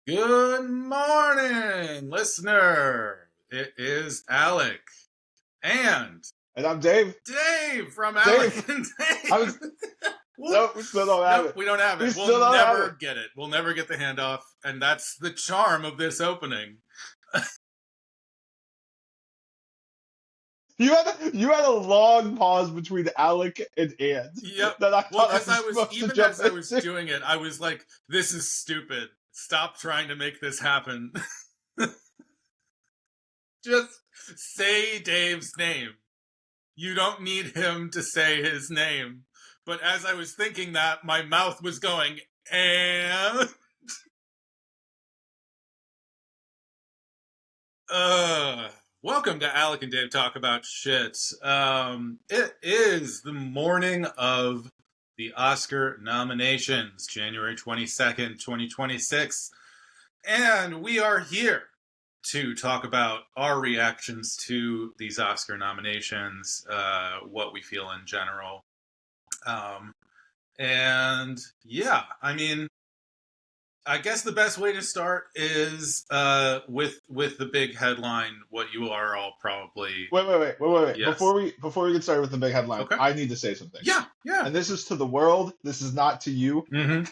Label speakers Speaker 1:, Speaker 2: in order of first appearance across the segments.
Speaker 1: Good morning, listener. It is Alec and
Speaker 2: I'm Dave.
Speaker 1: Dave from
Speaker 2: Dave.
Speaker 1: Alec and Dave.
Speaker 2: Nope, we still don't have it.
Speaker 1: We don't have it. We'll never get it. We'll never get the handoff, and that's the charm of this opening.
Speaker 2: You had a long pause between Alec and Ant.
Speaker 1: Yep.
Speaker 2: That I
Speaker 1: Well,
Speaker 2: because
Speaker 1: as I was doing it, I was like, "This is stupid. Stop trying to make this happen. Just say Dave's name. You don't need him to say his name." But as I was thinking that, my mouth was going, and... Welcome to Alec and Dave Talk About Shit. It is the morning of the Oscar nominations, January 22nd, 2026. And we are here to talk about our reactions to these Oscar nominations, what we feel in general. And yeah, I mean, I guess the best way to start is with the big headline. What you are all probably
Speaker 2: wait.
Speaker 1: Yes.
Speaker 2: Before we get started with the big headline,
Speaker 1: Okay.
Speaker 2: I need to say something.
Speaker 1: Yeah.
Speaker 2: And this is to the world. This is not to you.
Speaker 1: Mm-hmm.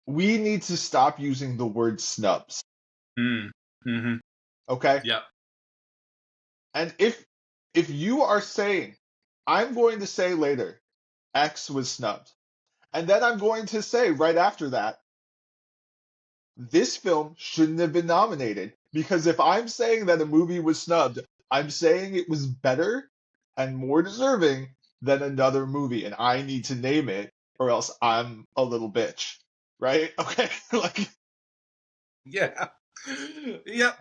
Speaker 2: We need to stop using the word snubs.
Speaker 1: Mm-hmm.
Speaker 2: Okay.
Speaker 1: Yeah.
Speaker 2: And if you are saying, I'm going to say later, X was snubbed, and then I'm going to say right after that, this film shouldn't have been nominated, because if I'm saying that a movie was snubbed, I'm saying it was better and more deserving than another movie, and I need to name it, or else I'm a little bitch, right? Okay,
Speaker 1: Yeah. Yep.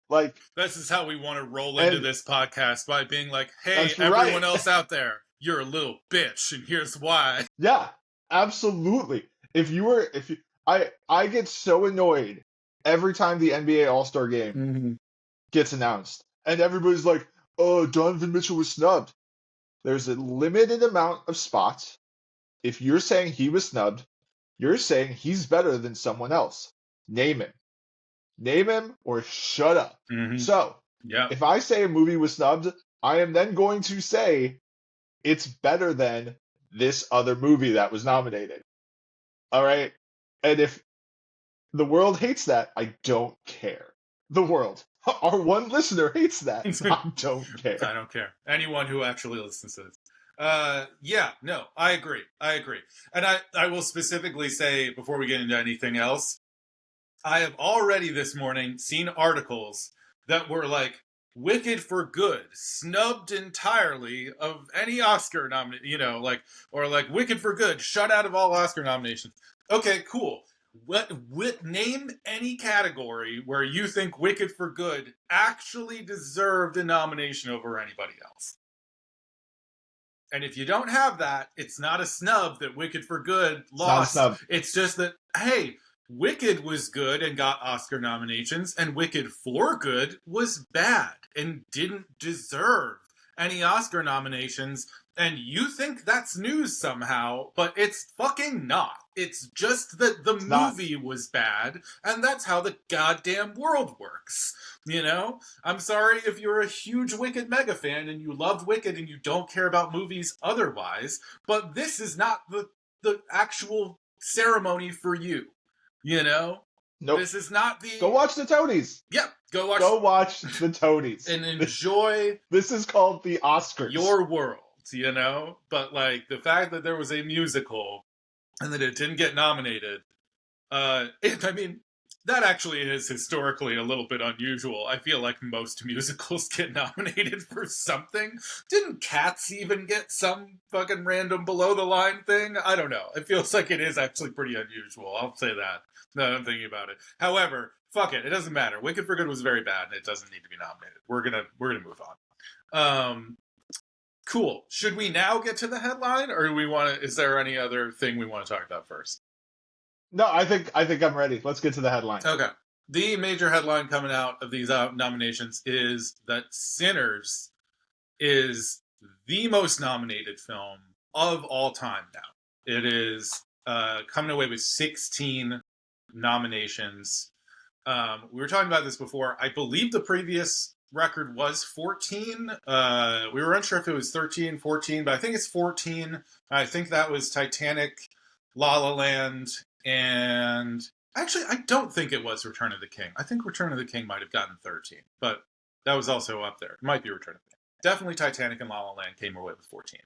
Speaker 2: Like,
Speaker 1: this is how we want to roll into this podcast, by being like, hey,
Speaker 2: that's
Speaker 1: everyone
Speaker 2: right.
Speaker 1: else out there, you're a little bitch, and here's why.
Speaker 2: Yeah, absolutely. I get so annoyed every time the NBA All-Star game gets announced, and everybody's like, "Oh, Donovan Mitchell was snubbed." There's a limited amount of spots. If you're saying he was snubbed, you're saying he's better than someone else. Name him. Name him or shut up. So, if I say a movie was snubbed, I am then going to say it's better than this other movie that was nominated. All right? And if the world hates that, I don't care. The world. Our one listener hates that. I don't care.
Speaker 1: I don't care. Anyone who actually listens to this. Yeah, no, I agree. And I will specifically say, before we get into anything else, I have already this morning seen articles that were like, Wicked for Good, snubbed entirely of any Oscar nomination, or like Wicked for Good, shut out of all Oscar nominations. Okay, cool. Name any category where you think Wicked for Good actually deserved a nomination over anybody else. And if you don't have that, it's not a snub that Wicked for Good lost. It's just that, hey, Wicked was good and got Oscar nominations, and Wicked for Good was bad and didn't deserve any Oscar nominations. And you think that's news somehow, but it's fucking not. It's just that the movie was bad, and that's how the goddamn world works. You know? I'm sorry if you're a huge Wicked mega fan and you loved Wicked and you don't care about movies otherwise, but this is not the actual ceremony for you. You know?
Speaker 2: Nope.
Speaker 1: This is not the...
Speaker 2: Go watch the Tonys.
Speaker 1: Yep. Go watch
Speaker 2: the Tonys.
Speaker 1: And enjoy...
Speaker 2: This is called the Oscars.
Speaker 1: Your world, you know? But, like, the fact that there was a musical and that it didn't get nominated, I mean, that actually is historically a little bit unusual. I feel like most musicals get nominated for something. Didn't Cats even get some fucking random below-the-line thing? I don't know. It feels like it is actually pretty unusual. I'll say that. Now that I'm thinking about it. However, fuck it. It doesn't matter. Wicked for Good was very bad, and it doesn't need to be nominated. We're gonna move on. Cool. Should we now get to the headline, or do we want to? Is there any other thing we want to talk about first?
Speaker 2: No, I think I'm ready. Let's get to the headline.
Speaker 1: Okay. The major headline coming out of these nominations is that Sinners is the most nominated film of all time now. It is coming away with 16 nominations. We were talking about this before. I believe the previous record was 14. We were unsure if it was 13, 14, but I think it's 14. I think that was Titanic, La La Land, and actually, I don't think it was Return of the King. I think Return of the King might have gotten 13, but that was also up there. It might be Return of the King. Definitely Titanic and La La Land came away with 14.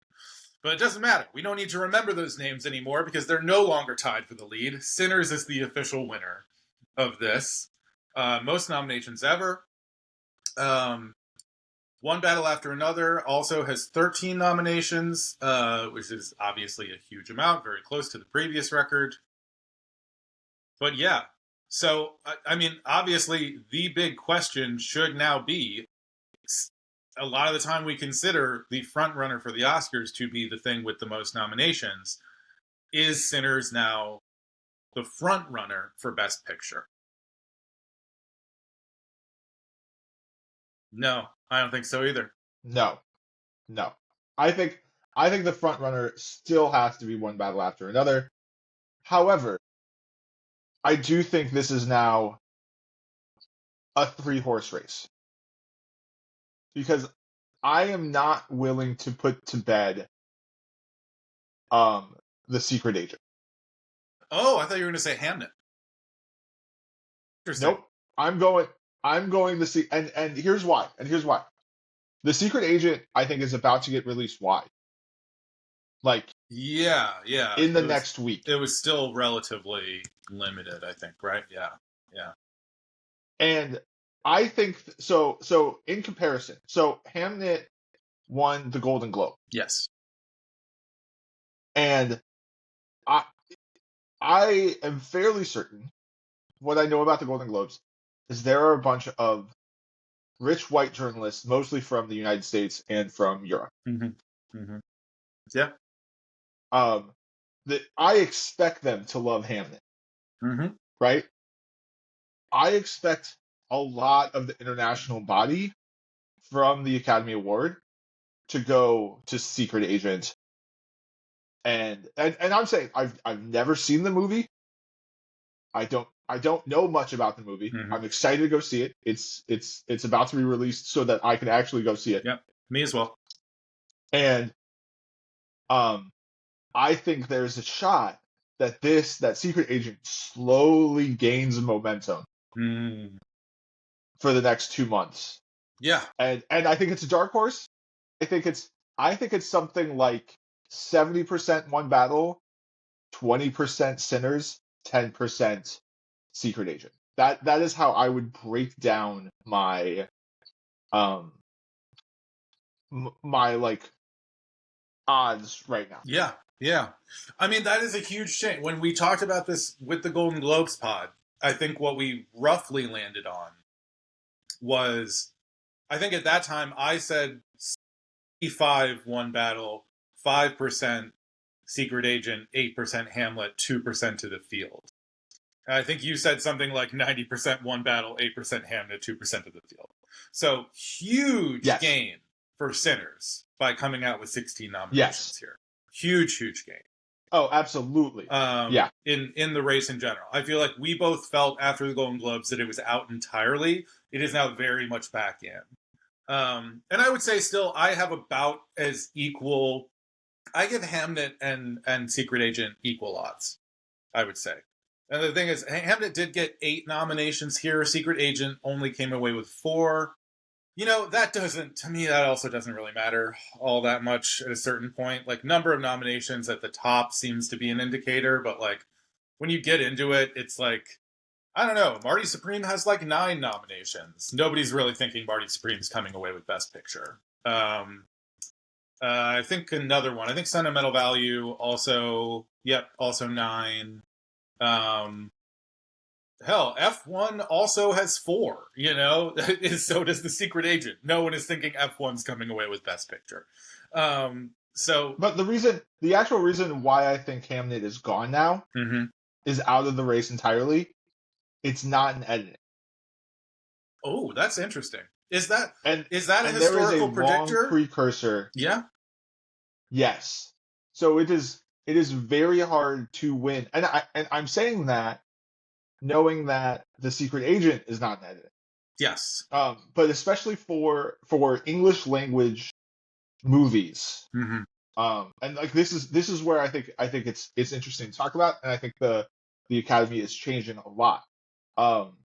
Speaker 1: But it doesn't matter. We don't need to remember those names anymore because they're no longer tied for the lead. Sinners is the official winner of this. Most nominations ever. One Battle After Another also has 13 nominations, which is obviously a huge amount, very close to the previous record. But yeah, so, I mean, obviously the big question should now be, a lot of the time we consider the front runner for the Oscars to be the thing with the most nominations. Is Sinners now the front runner for Best Picture? No, I don't think so either.
Speaker 2: No. I think the front runner still has to be One Battle After Another. However, I do think this is now a 3-horse race. Because I am not willing to put to bed The Secret Agent.
Speaker 1: Oh, I thought you were going to say Hamnet. Interesting.
Speaker 2: Nope. I'm going to see, and here's why. The Secret Agent, I think, is about to get released wide. Like,
Speaker 1: yeah.
Speaker 2: In the next week.
Speaker 1: It was still relatively limited, I think, right? Yeah.
Speaker 2: And I think, so in comparison, so Hamnet won the Golden Globe.
Speaker 1: Yes.
Speaker 2: And I am fairly certain, what I know about the Golden Globes, is there are a bunch of rich white journalists, mostly from the United States and from Europe.
Speaker 1: Yeah.
Speaker 2: That I expect them to love Hamnet. Right? I expect a lot of the international body from the Academy Award to go to Secret Agent. And I'm saying I've never seen the movie. I don't know much about the movie. I'm excited to go see it. It's about to be released so that I can actually go see it.
Speaker 1: Yep, me as well.
Speaker 2: And I think there's a shot that that Secret Agent slowly gains momentum for the next 2 months.
Speaker 1: Yeah.
Speaker 2: And I think it's a dark horse. I think it's something like 70% One Battle, 20% Sinners, 10% Secret Agent. That is how I would break down my my like odds right now.
Speaker 1: Yeah. I mean, that is a huge change. When we talked about this with the Golden Globes pod, I think what we roughly landed on was, I think at that time I said 5 One Battle, 5% Secret Agent, 8% Hamlet, 2% to the field. And I think you said something like 90% One Battle, 8% Hamlet, 2% to the field. So huge gain for Sinners by coming out with 16 nominations here. Huge gain.
Speaker 2: Oh, absolutely.
Speaker 1: In the race in general. I feel like we both felt after the Golden Globes that it was out entirely. It is now very much back in. And I would say still I have about as equal, I give Hamnet and Secret Agent equal odds, I would say. And the thing is, Hamnet did get 8 nominations here. Secret Agent only came away with 4. You know, to me, that also doesn't really matter all that much at a certain point. Like, number of nominations at the top seems to be an indicator, but, like, when you get into it, it's like, I don't know, Marty Supreme has, like, 9 nominations. Nobody's really thinking Marty Supreme's coming away with Best Picture. I think another one. I think Sentimental Value also 9. Hell, F1 also has 4, you know? So does The Secret Agent. No one is thinking F1's coming away with Best Picture. But
Speaker 2: the actual reason why I think Hamnet is gone now is out of the race entirely. It's not in editing.
Speaker 1: Oh, that's interesting. Is that a historical
Speaker 2: there is a
Speaker 1: predictor?
Speaker 2: Long precursor.
Speaker 1: Yeah.
Speaker 2: Yes. So it is very hard to win. And I'm saying that knowing that The Secret Agent is not in editing.
Speaker 1: Yes.
Speaker 2: But especially for English language movies,
Speaker 1: Mm-hmm.
Speaker 2: and like this is where I think it's interesting to talk about, and I think the Academy is changing a lot. Um,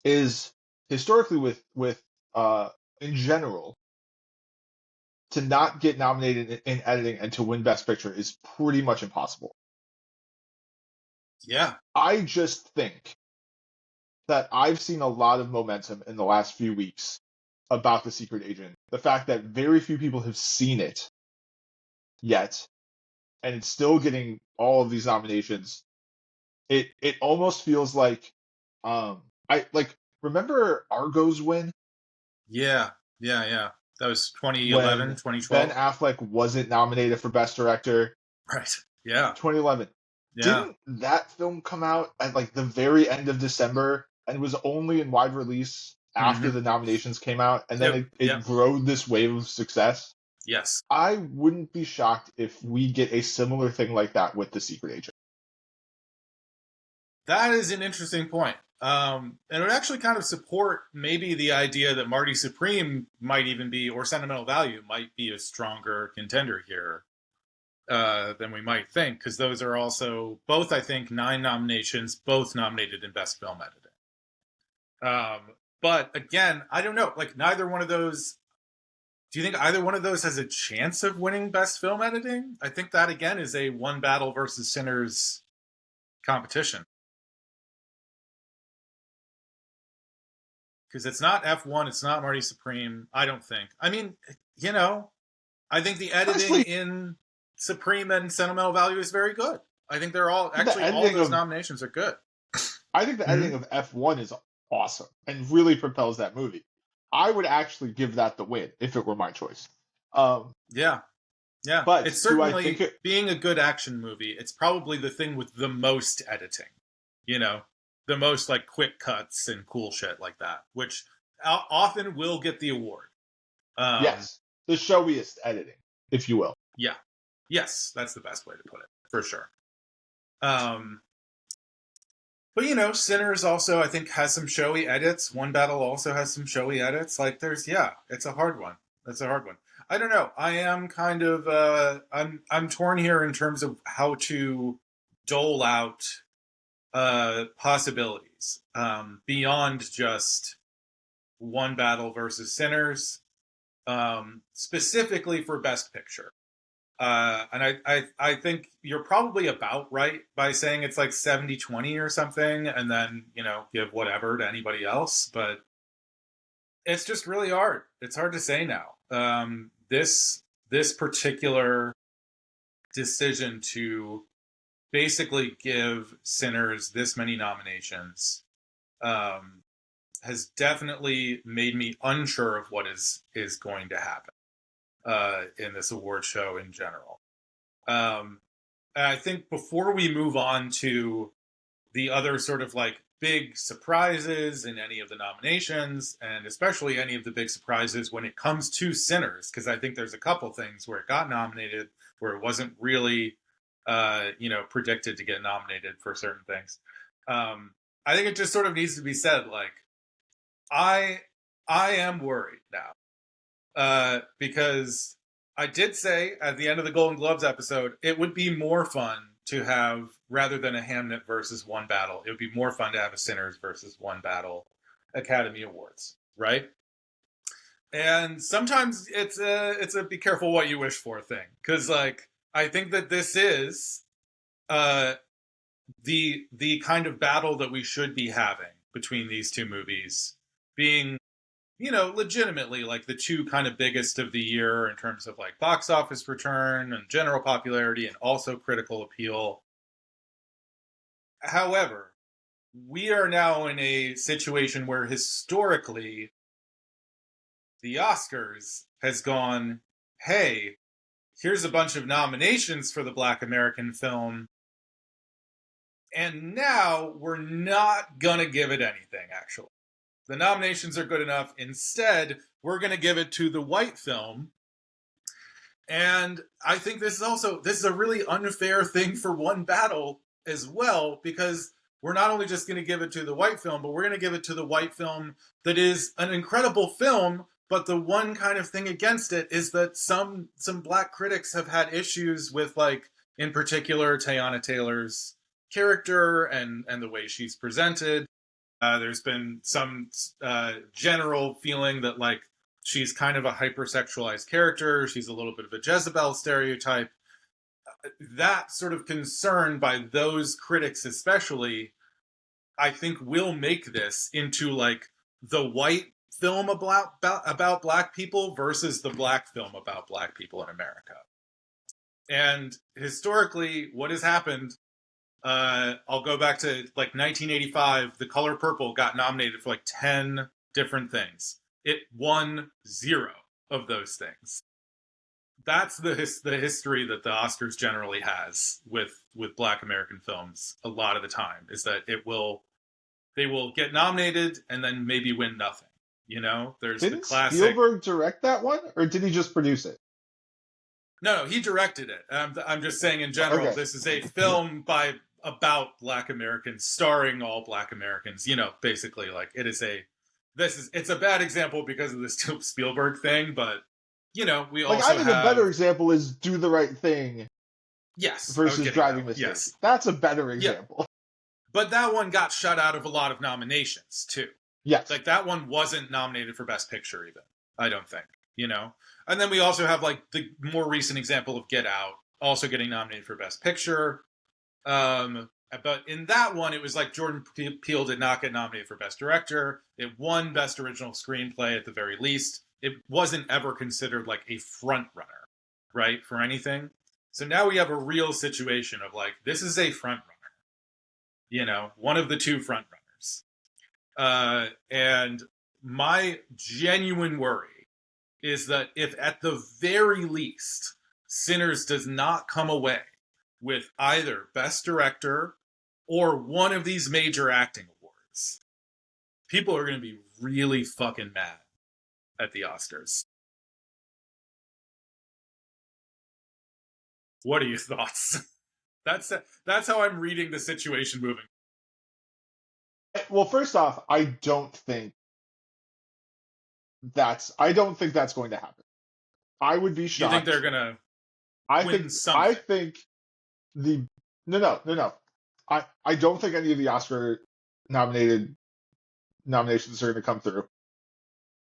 Speaker 2: is historically with in general, to not get nominated in editing and to win Best Picture is pretty much impossible.
Speaker 1: Yeah.
Speaker 2: I just think that I've seen a lot of momentum in the last few weeks about The Secret Agent. The fact that very few people have seen it yet, and it's still getting all of these nominations. It almost feels like I like remember Argo's win
Speaker 1: Yeah. Yeah. Yeah. That was 2011,
Speaker 2: when Ben
Speaker 1: 2012.
Speaker 2: Affleck wasn't nominated for Best Director.
Speaker 1: Right. Yeah.
Speaker 2: 2011.
Speaker 1: Yeah.
Speaker 2: Didn't that film come out at like the very end of December and was only in wide release after
Speaker 1: Mm-hmm.
Speaker 2: the nominations came out, and then
Speaker 1: Yep.
Speaker 2: it
Speaker 1: Yep.
Speaker 2: rode this wave of success?
Speaker 1: Yes.
Speaker 2: I wouldn't be shocked if we get a similar thing like that with The Secret Agent.
Speaker 1: That is an interesting point. And it would actually kind of support maybe the idea that Marty Supreme might even be, or Sentimental Value might be a stronger contender here than we might think, because those are also both, I think, 9 nominations, both nominated in Best Film Editing. But again, I don't know. Like, neither one of those. Do you think either one of those has a chance of winning Best Film Editing? I think that again is a One Battle versus Sinners competition. Because it's not F1, it's not Marty Supreme. I don't think. I mean, I think the editing
Speaker 2: Honestly,
Speaker 1: in Supreme and Sentimental Value is very good. I think they're all
Speaker 2: the
Speaker 1: actually all of
Speaker 2: editing
Speaker 1: those
Speaker 2: of
Speaker 1: nominations are good.
Speaker 2: I think the editing of F1 is awesome and really propels that movie. I would actually give that the win if it were my choice.
Speaker 1: Yeah, yeah.
Speaker 2: But
Speaker 1: It's
Speaker 2: do I think
Speaker 1: certainly being a good action movie. It's probably the thing with the most editing. You know, the most like quick cuts and cool shit like that, which often will get the award.
Speaker 2: Yes, the showiest editing, if you will.
Speaker 1: Yeah. Yes, that's the best way to put it, for sure. Um, but Sinners also I think has some showy edits. One Battle also has some showy edits. Like it's a hard one. That's a hard one. I don't know. I am kind of I'm torn here in terms of how to dole out possibilities beyond just One Battle versus Sinners, specifically for Best Picture. And I think you're probably about right by saying it's like 70-20 or something, and then, give whatever to anybody else. But it's just really hard. It's hard to say now. This particular decision to basically give Sinners this many nominations has definitely made me unsure of what is going to happen in this award show in general. And I think before we move on to the other sort of like big surprises in any of the nominations, and especially any of the big surprises when it comes to Sinners, because I think there's a couple things where it got nominated where it wasn't really, predicted to get nominated for certain things. I think it just sort of needs to be said, like, I am worried now because I did say at the end of the Golden Globes episode, it would be more fun to have, rather than a Hamnet versus One Battle, it would be more fun to have a Sinners versus One Battle Academy Awards, right? And sometimes it's a be careful what you wish for thing, because like I think that this is the kind of battle that we should be having between these two movies, being legitimately like the two kind of biggest of the year in terms of like box office return and general popularity and also critical appeal. However, we are now in a situation where historically the Oscars has gone, hey, here's a bunch of nominations for the Black American film, and now we're not going to give it anything, actually. The nominations are good enough. Instead, we're going to give it to the white film. And I think this is a really unfair thing for One Battle as well, because we're not only just going to give it to the white film, but we're going to give it to the white film that is an incredible film. But the one kind of thing against it is that some black critics have had issues with, like, in particular, Teyana Taylor's character and the way she's presented. There's been some general feeling that, like, she's kind of a hypersexualized character. She's a little bit of a Jezebel stereotype. That sort of concern by those critics especially, I think, will make this into, like, the white film about black people versus the black film about black people in America. And historically, what has happened, I'll go back to, like, 1985, The Color Purple got nominated for like 10 different things. It won 0 of those things. That's the history that the Oscars generally has with black American films a lot of the time, is that they will get nominated and then maybe win nothing. You know, there's
Speaker 2: Didn't
Speaker 1: the classic.
Speaker 2: Spielberg direct that one, or did he just produce it?
Speaker 1: No, he directed it. I'm just saying in general,
Speaker 2: Okay.
Speaker 1: This is a film about black Americans, starring all black Americans. You know, basically, like, it's a bad example because of this Spielberg thing, but, you know, we
Speaker 2: Like,
Speaker 1: also
Speaker 2: I think a better example is Do the Right Thing
Speaker 1: yes
Speaker 2: versus Driving Miss
Speaker 1: Daisy. Yes,
Speaker 2: That's a better example.
Speaker 1: but that one got shut out of a lot of nominations too.
Speaker 2: Yes.
Speaker 1: Like, that one wasn't nominated for Best Picture even, I don't think, you know? And then we also have, like, the more recent example of Get Out, also getting nominated for Best Picture. But in that one, it was like Jordan Peele did not get nominated for Best Director. It won Best Original Screenplay at the very least. It wasn't ever considered, like, a front runner, right, for anything. So now we have a real situation of, like, this is a front runner. You know, one of the two front runners. And my genuine worry is that if at the very least Sinners does not come away with either Best Director or one of these major acting awards, people are going to be really fucking mad at the Oscars. What are your thoughts? That's how I'm reading the situation moving.
Speaker 2: Well, first off, I don't think that's going to happen. I would be shocked.
Speaker 1: You think they're gonna win something?
Speaker 2: I think no. I don't think any of the Oscar nominations are going to come through.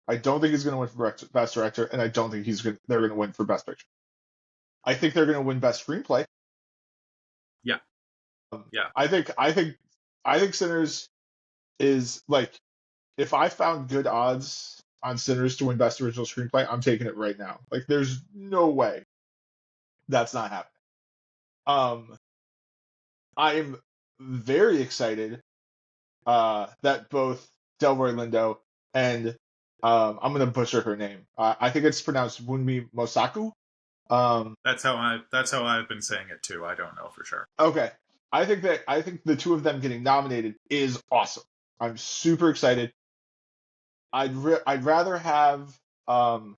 Speaker 2: I don't think he's going to win for Best Director, and I don't think they're going to win for Best Picture. I think they're going to win Best Screenplay.
Speaker 1: Yeah. Yeah.
Speaker 2: I think Sinners is, like, if I found good odds on Sinners to win Best Original Screenplay, I'm taking it right now. Like, there's no way that's not happening. I'm very excited that both Delroy Lindo and I'm gonna butcher her name. I think it's pronounced Wunmi Mosaku.
Speaker 1: That's how I've been saying it too. I don't know for sure.
Speaker 2: Okay. I think the two of them getting nominated is awesome. I'm super excited. I'd rather have the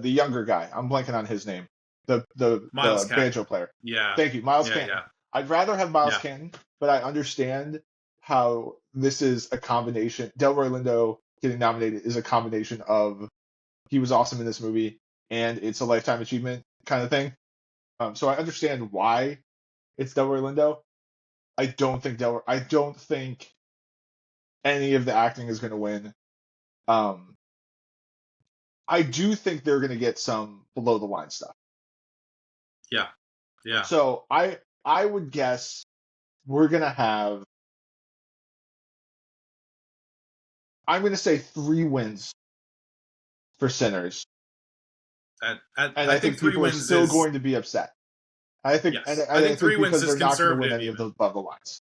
Speaker 2: younger guy. I'm blanking on his name. The banjo player.
Speaker 1: Yeah.
Speaker 2: Thank you, Miles
Speaker 1: Yeah,
Speaker 2: Canton.
Speaker 1: yeah.
Speaker 2: I'd rather have Miles
Speaker 1: Yeah.
Speaker 2: Canton, but I understand how this is a combination. Delroy Lindo getting nominated is a combination of he was awesome in this movie and it's a lifetime achievement kind of thing. So I understand why it's Delroy Lindo. I don't think any of the acting is going to win. I do think they're going to get some below the line stuff.
Speaker 1: Yeah. Yeah.
Speaker 2: So I would guess we're going to have, I'm going to say 3 wins for Sinners.
Speaker 1: And
Speaker 2: I think people are still going to be upset. I think,
Speaker 1: yes.
Speaker 2: and
Speaker 1: I think 3 wins
Speaker 2: because
Speaker 1: is
Speaker 2: they're not going to win
Speaker 1: conservative
Speaker 2: any of those above the lines.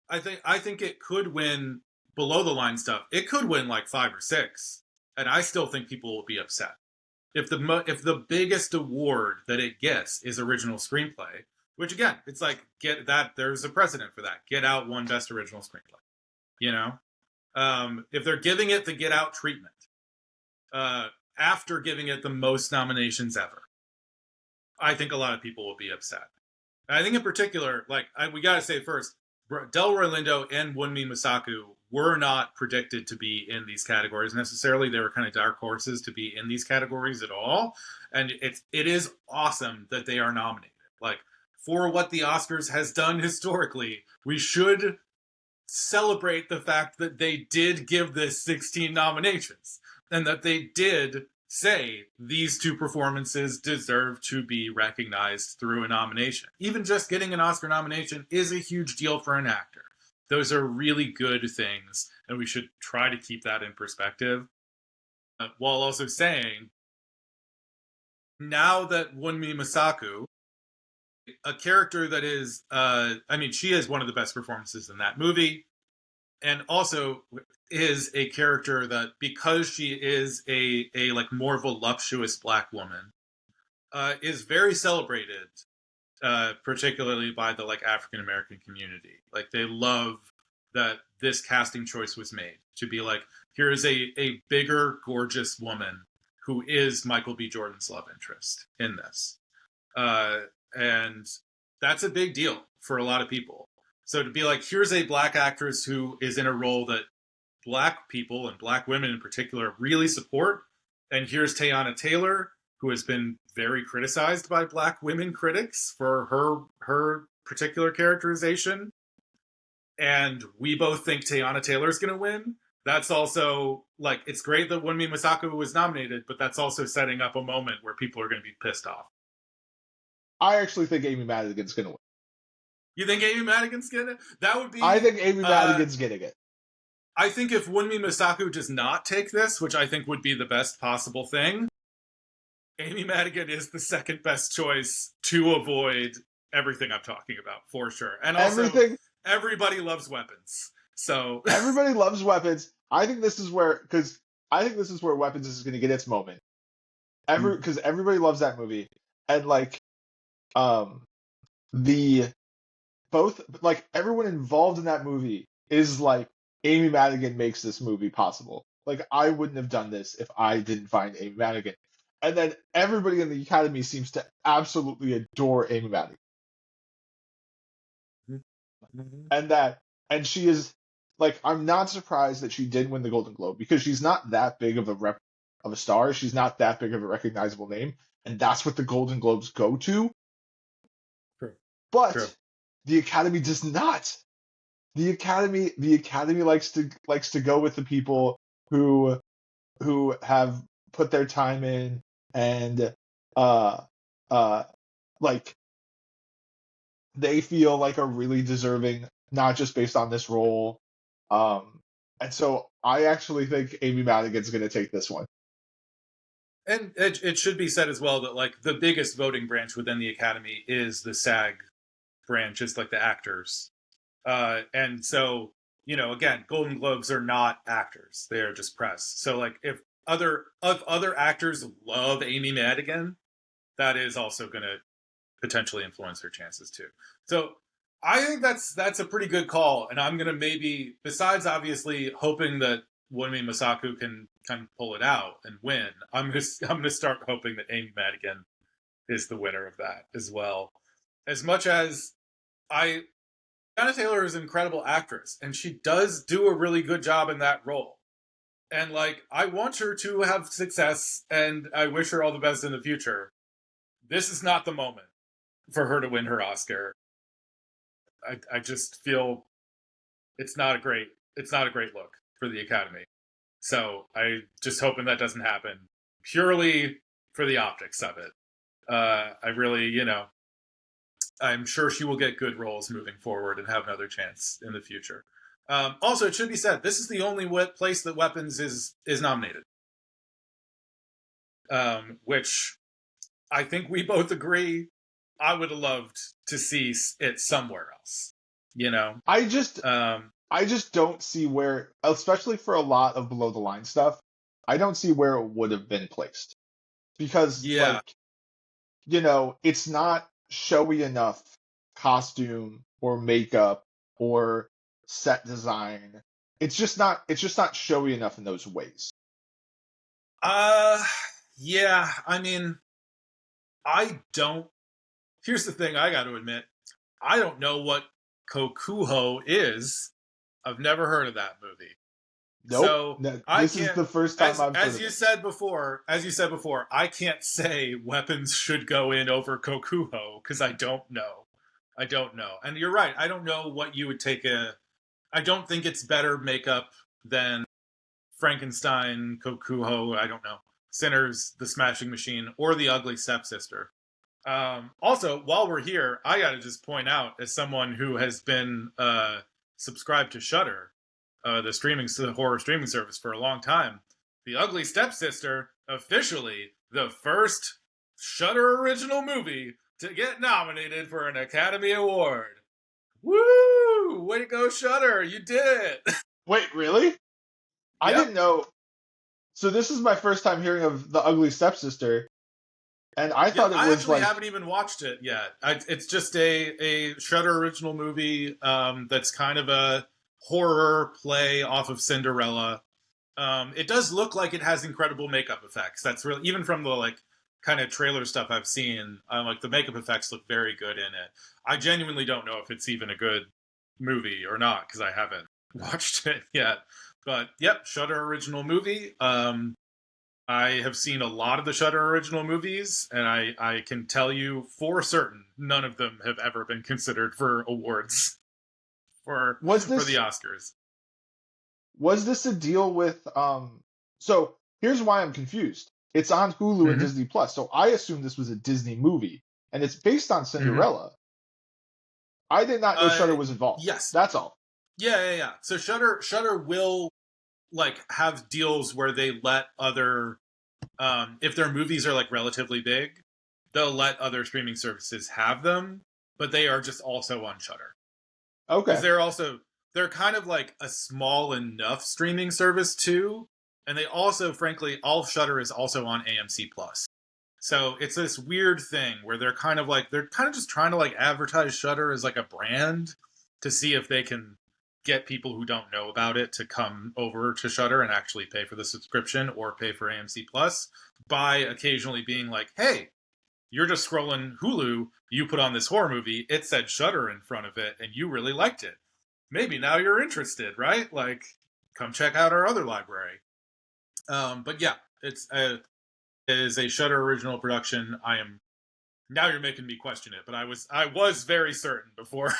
Speaker 1: I think it could win below the line stuff. It could win like 5 or 6, and I still think people will be upset. If the biggest award that it gets is original screenplay, which again, it's like there's a precedent for that. Get Out won Best Original Screenplay. You know, if they're giving it the Get Out treatment, after giving it the most nominations ever, I think a lot of people will be upset. And I think in particular, like we gotta say first, Delroy Lindo and Wunmi Masaku were not predicted to be in these categories necessarily. They were kind of dark horses to be in these categories at all, and it is awesome that they are nominated. Like, for what the Oscars has done historically, we should celebrate the fact that they did give this 16 nominations and that they did say these two performances deserve to be recognized through a nomination. Even just getting an Oscar nomination is a huge deal for an actor. Those are really good things, and we should try to keep that in perspective. While also saying, now that Wunmi Masaku, a character that is, she is one of the best performances in that movie, and also is a character that, because she is a like more voluptuous Black woman, is very celebrated, particularly by the like African American community. Like, they love that this casting choice was made to be like, here is a bigger, gorgeous woman who is Michael B. Jordan's love interest in this. And that's a big deal for a lot of people. So to be like, here's a Black actress who is in a role that Black people and Black women in particular really support, and here's Teyana Taylor, who has been very criticized by Black women critics for her particular characterization, and we both think Teyana Taylor is going to win. That's also, like, it's great that Wunmi Masaku was nominated, but that's also setting up a moment where people are going to be pissed off.
Speaker 2: I actually think Amy Madigan's going to win.
Speaker 1: You think Amy Madigan's going to? That would be...
Speaker 2: I think Amy Madigan's getting it.
Speaker 1: I think if Wunmi Masaku does not take this, which I think would be the best possible thing, Amy Madigan is the second best choice to avoid everything I'm talking about, for sure. And also, everybody loves weapons. So
Speaker 2: everybody loves weapons. I think this is where Weapons is going to get its moment. Because everybody loves that movie, and like, everyone involved in that movie is like, Amy Madigan makes this movie possible. Like, I wouldn't have done this if I didn't find Amy Madigan. And then everybody in the Academy seems to absolutely adore Amy Madigan. And she is, like, I'm not surprised that she did win the Golden Globe, because she's not that big of a star. She's not that big of a recognizable name, and that's what the Golden Globes go to.
Speaker 1: True.
Speaker 2: But
Speaker 1: True.
Speaker 2: The Academy does not. The Academy likes to go with the people who have put their time in, and like, they feel like are really deserving, not just based on this role. And so I actually think Amy Madigan's going to take this one.
Speaker 1: And it should be said as well that, like, the biggest voting branch within the Academy is the SAG branch, is like the actors. And so, again, Golden Globes are not actors; they are just press. So, like, if other actors love Amy Madigan, that is also going to potentially influence her chances too. So, I think that's a pretty good call, and I'm going to maybe, besides obviously hoping that Wunmi Masaku can kind of pull it out and win, I'm going to start hoping that Amy Madigan is the winner of that as well. As much as Teyana Taylor is an incredible actress, and she does do a really good job in that role. And, like, I want her to have success, and I wish her all the best in the future. This is not the moment for her to win her Oscar. I just feel it's not a great look for the Academy. So I just hoping that doesn't happen, purely for the optics of it. I really, I'm sure she will get good roles moving forward and have another chance in the future. Also, it should be said, this is the only place that Weapons is nominated. Which I think we both agree I would have loved to see it somewhere else.
Speaker 2: I just don't see where, especially for a lot of below the line stuff, I don't see where it would have been placed. Because, it's not showy enough costume or makeup or set design. It's just not showy enough in those ways.
Speaker 1: Yeah, I mean, here's the thing I got to admit. I don't know what Kokuho is. I've never heard of that movie.
Speaker 2: Nope.
Speaker 1: So I
Speaker 2: This is
Speaker 1: can't,
Speaker 2: the first time I've heard
Speaker 1: as
Speaker 2: of
Speaker 1: you
Speaker 2: it.
Speaker 1: said before, I can't say weapons should go in over Kokuho because I don't know. I don't know. And you're right. I don't know what you would take I don't think it's better makeup than Frankenstein, Kokuho, I don't know, Sinners, The Smashing Machine, or The Ugly Stepsister. Also, while we're here, I got to just point out, as someone who has been subscribed to Shudder, the horror streaming service for a long time, The Ugly Stepsister, officially the first Shudder original movie to get nominated for an Academy Award. Woo! Way to go, Shudder! You did it.
Speaker 2: Wait, really? I
Speaker 1: Yep.
Speaker 2: didn't know. So this is my first time hearing of The Ugly Stepsister, and I
Speaker 1: Yeah,
Speaker 2: thought it
Speaker 1: I
Speaker 2: was
Speaker 1: actually
Speaker 2: like,
Speaker 1: haven't even watched it yet. It's just a Shudder original movie that's kind of a horror play off of Cinderella. It does look like it has incredible makeup effects. That's really, even from the like kind of trailer stuff I've seen, like the makeup effects look very good in it. I genuinely don't know if it's even a good movie or not because I haven't watched it yet. But yep, Shudder original movie. I have seen a lot of the Shudder original movies, and I can tell you for certain none of them have ever been considered for awards
Speaker 2: was
Speaker 1: for the
Speaker 2: this
Speaker 1: Oscars.
Speaker 2: was this a deal with so here's why I'm confused. It's on Hulu and
Speaker 1: Mm-hmm.
Speaker 2: Disney Plus, so I assumed this was a Disney movie, and it's based on
Speaker 1: Mm-hmm.
Speaker 2: Cinderella. I did not know
Speaker 1: Uh,
Speaker 2: Shudder was involved.
Speaker 1: yes,
Speaker 2: That's all.
Speaker 1: yeah. So Shudder will like have deals where they let other if their movies are like relatively big, they'll let other streaming services have them, but they are just also on Shudder. Because
Speaker 2: Okay.
Speaker 1: they're kind of like a small enough streaming service too, and they also, frankly, all Shudder is also on AMC Plus. So it's this weird thing where they're kind of just trying to like advertise Shudder as like a brand to see if they can get people who don't know about it to come over to Shudder and actually pay for the subscription or pay for AMC Plus by occasionally being like, "Hey, you're just scrolling Hulu, you put on this horror movie, it said Shudder in front of it, and you really liked it. Maybe now you're interested, right? Like, come check out our other library." But yeah, it is a Shudder original production. I am now you're making me question it, but I was very certain before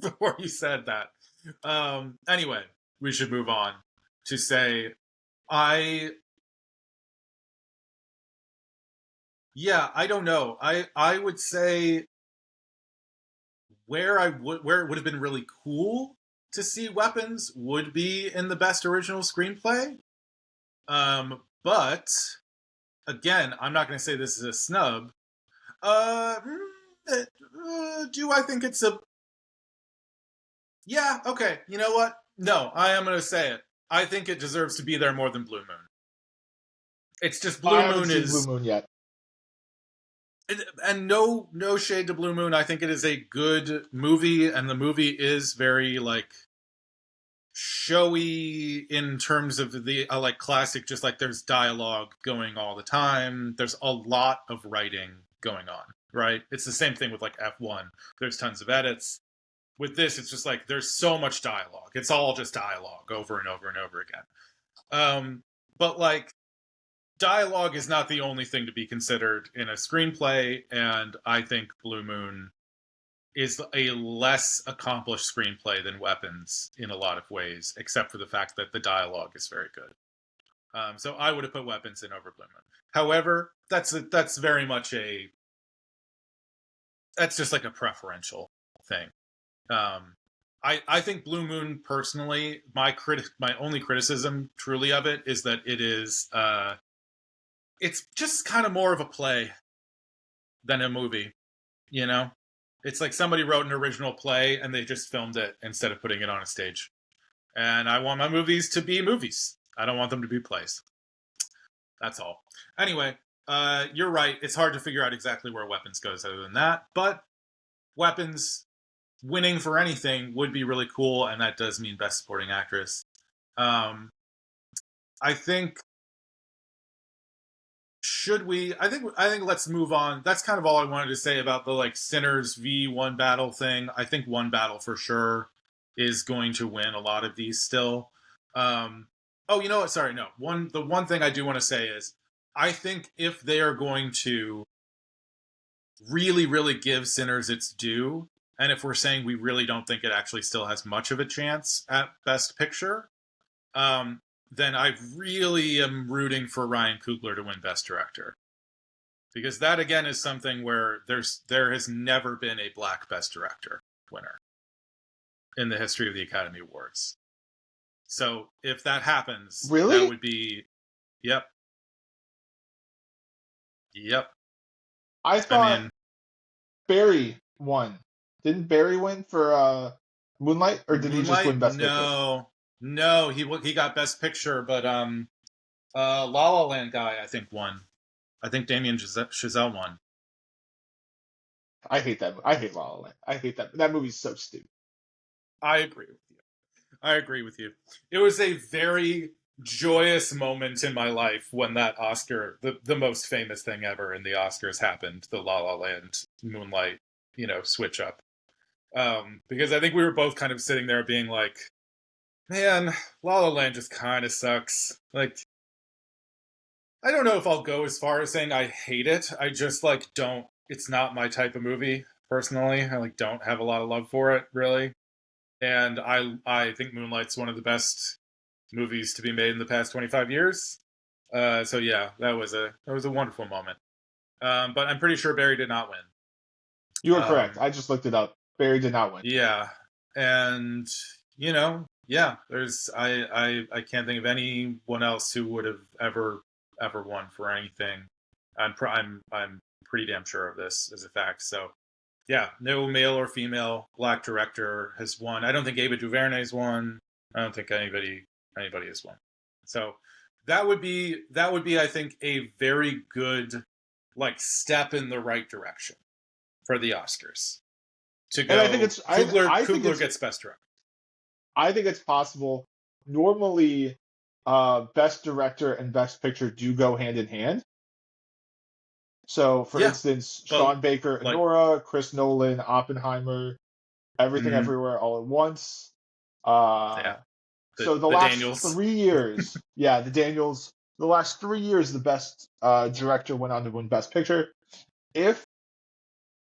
Speaker 1: before you said that. Anyway, we should move on to say I I don't know. I would say where it would have been really cool to see weapons would be in the best original screenplay. But again, I'm not going to say this is a snub. Uh, do I think it's a? Yeah, okay. You know what? No, I am going to say it. I think it deserves to be there more than Blue Moon. It's just
Speaker 2: I
Speaker 1: Blue
Speaker 2: haven't
Speaker 1: Moon
Speaker 2: seen Blue
Speaker 1: is,
Speaker 2: Moon yet.
Speaker 1: and no shade to Blue Moon. I think it is a good movie, and the movie is very like showy in terms of the like classic, just like there's dialogue going all the time, there's a lot of writing going on, right? It's the same thing with like F1. There's tons of edits. With this, it's just like there's so much dialogue, it's all just dialogue over and over and over again. But like dialogue is not the only thing to be considered in a screenplay, and I think Blue Moon is a less accomplished screenplay than Weapons in a lot of ways, except for the fact that the dialogue is very good. So I would have put Weapons in over Blue Moon. However, that's very much that's just like a preferential thing. I think Blue Moon personally, my only criticism truly of it is that it is it's just kind of more of a play than a movie, you know? It's like somebody wrote an original play and they just filmed it instead of putting it on a stage. And I want my movies to be movies. I don't want them to be plays. That's all. Anyway, you're right. It's hard to figure out exactly where Weapons goes other than that. But Weapons winning for anything would be really cool, and that does mean Best Supporting Actress. I think should we? I think let's move on. That's kind of all I wanted to say about the like Sinners v One Battle thing. I think One Battle for sure is going to win a lot of these still. Oh, you know what? Sorry, no. The one thing I do want to say is I think if they are going to really, really give Sinners its due, and if we're saying we really don't think it actually still has much of a chance at Best Picture, then I really am rooting for Ryan Coogler to win Best Director. Because that, again, is something where there has never been a Black Best Director winner in the history of the Academy Awards. So if that happens,
Speaker 2: Really?
Speaker 1: that would be, yep.
Speaker 2: I thought
Speaker 1: I mean,
Speaker 2: Barry won. Didn't Barry win for Moonlight, or did he just win
Speaker 1: Moonlight,
Speaker 2: Best Picture?
Speaker 1: no, he got Best Picture, but La La Land guy I think won. I think Damien Chazelle won.
Speaker 2: I hate that. I hate La La Land. I hate that. That movie's so stupid.
Speaker 1: I agree with you. It was a very joyous moment in my life when that Oscar, the most famous thing ever in the Oscars happened, the La La Land Moonlight, switch up. Because I think we were both kind of sitting there being like, man, La La Land just kind of sucks. Like, I don't know if I'll go as far as saying I hate it. I just like don't. It's not my type of movie personally. I like don't have a lot of love for it really. And I think Moonlight's one of the best movies to be made in the past 25 years. So yeah, that was a wonderful moment. But I'm pretty sure Barry did not win.
Speaker 2: You are correct. I just looked it up. Barry did not win.
Speaker 1: Yeah, and yeah, there's I can't think of anyone else who would have ever won for anything. I'm pretty damn sure of this as a fact. So yeah, no male or female Black director has won. I don't think Ava DuVernay's won. I don't think anybody has won. So that would be I think a very good like step in the right direction for the Oscars to go.
Speaker 2: And I think it's
Speaker 1: Coogler gets Best Director.
Speaker 2: I think it's possible. Normally, Best Director and Best Picture do go hand in hand. So, for instance, Sean Baker, Nora, Chris Nolan, Oppenheimer, Everything Everywhere All at Once. So the last
Speaker 1: Daniels.
Speaker 2: 3 years, the Daniels. The last 3 years, the Best Director went on to win Best Picture.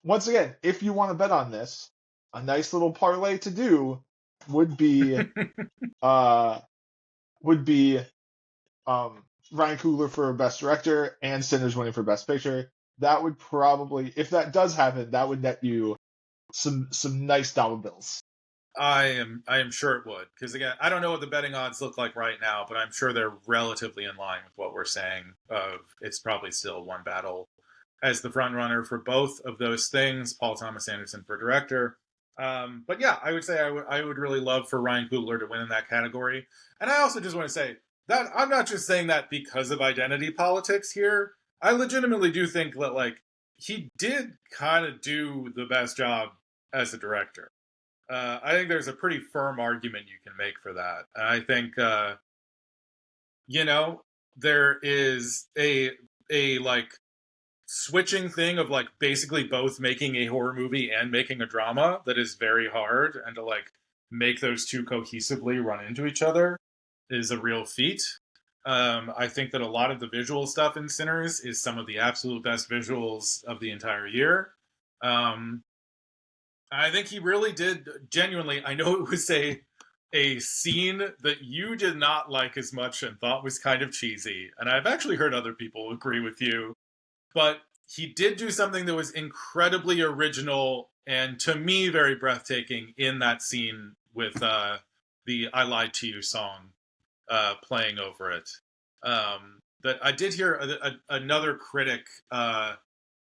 Speaker 2: Once again, if you want to bet on this, a nice little parlay to do would be Ryan Coogler for Best Director and Sinners winning for Best Picture. That would probably, if that does happen, that would net you some nice dollar bills.
Speaker 1: I am sure it would, because again, I don't know what the betting odds look like right now, but I'm sure they're relatively in line with what we're saying. It's probably still One Battle as the front runner for both of those things. Paul Thomas Anderson for director. But yeah, I would say I would really love for Ryan Coogler to win in that category. And I also just want to say that I'm not just saying that because of identity politics here. I legitimately do think that like he did kind of do the best job as a director. I think there's a pretty firm argument you can make for that. And I think there is a like switching thing of like basically both making a horror movie and making a drama that is very hard, and to like make those two cohesively run into each other is a real feat. I think that a lot of the visual stuff in Sinners is some of the absolute best visuals of the entire year. I think he really did genuinely. I know it was a scene that you did not like as much and thought was kind of cheesy, and I've actually heard other people agree with you. But he did do something that was incredibly original and, to me, very breathtaking in that scene with the I Lied to You song playing over it. But I did hear another critic, a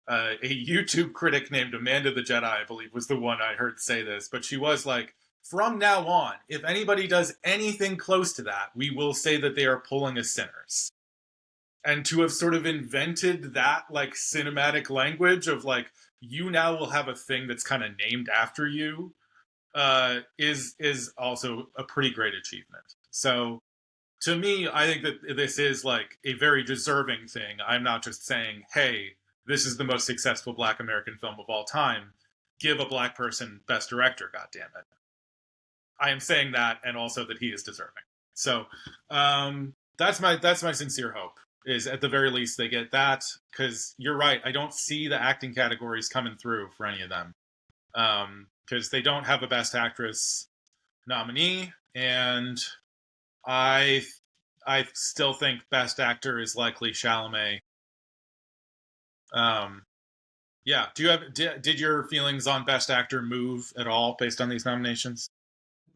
Speaker 1: YouTube critic named Amanda the Jedi, I believe, was the one I heard say this. But she was like, from now on, if anybody does anything close to that, we will say that they are pulling a Sinners. And to have sort of invented that like cinematic language of like, you now will have a thing that's kind of named after you, is also a pretty great achievement. So to me, I think that this is like a very deserving thing. I'm not just saying, hey, this is the most successful Black American film of all time. Give a Black person Best Director, goddammit. I am saying that, and also that he is deserving. So that's my sincere hope. Is at the very least they get that, because you're right. I don't see the acting categories coming through for any of them, because they don't have a Best Actress nominee, and I still think Best Actor is likely Chalamet. Yeah. Did your feelings on Best Actor move at all based on these nominations?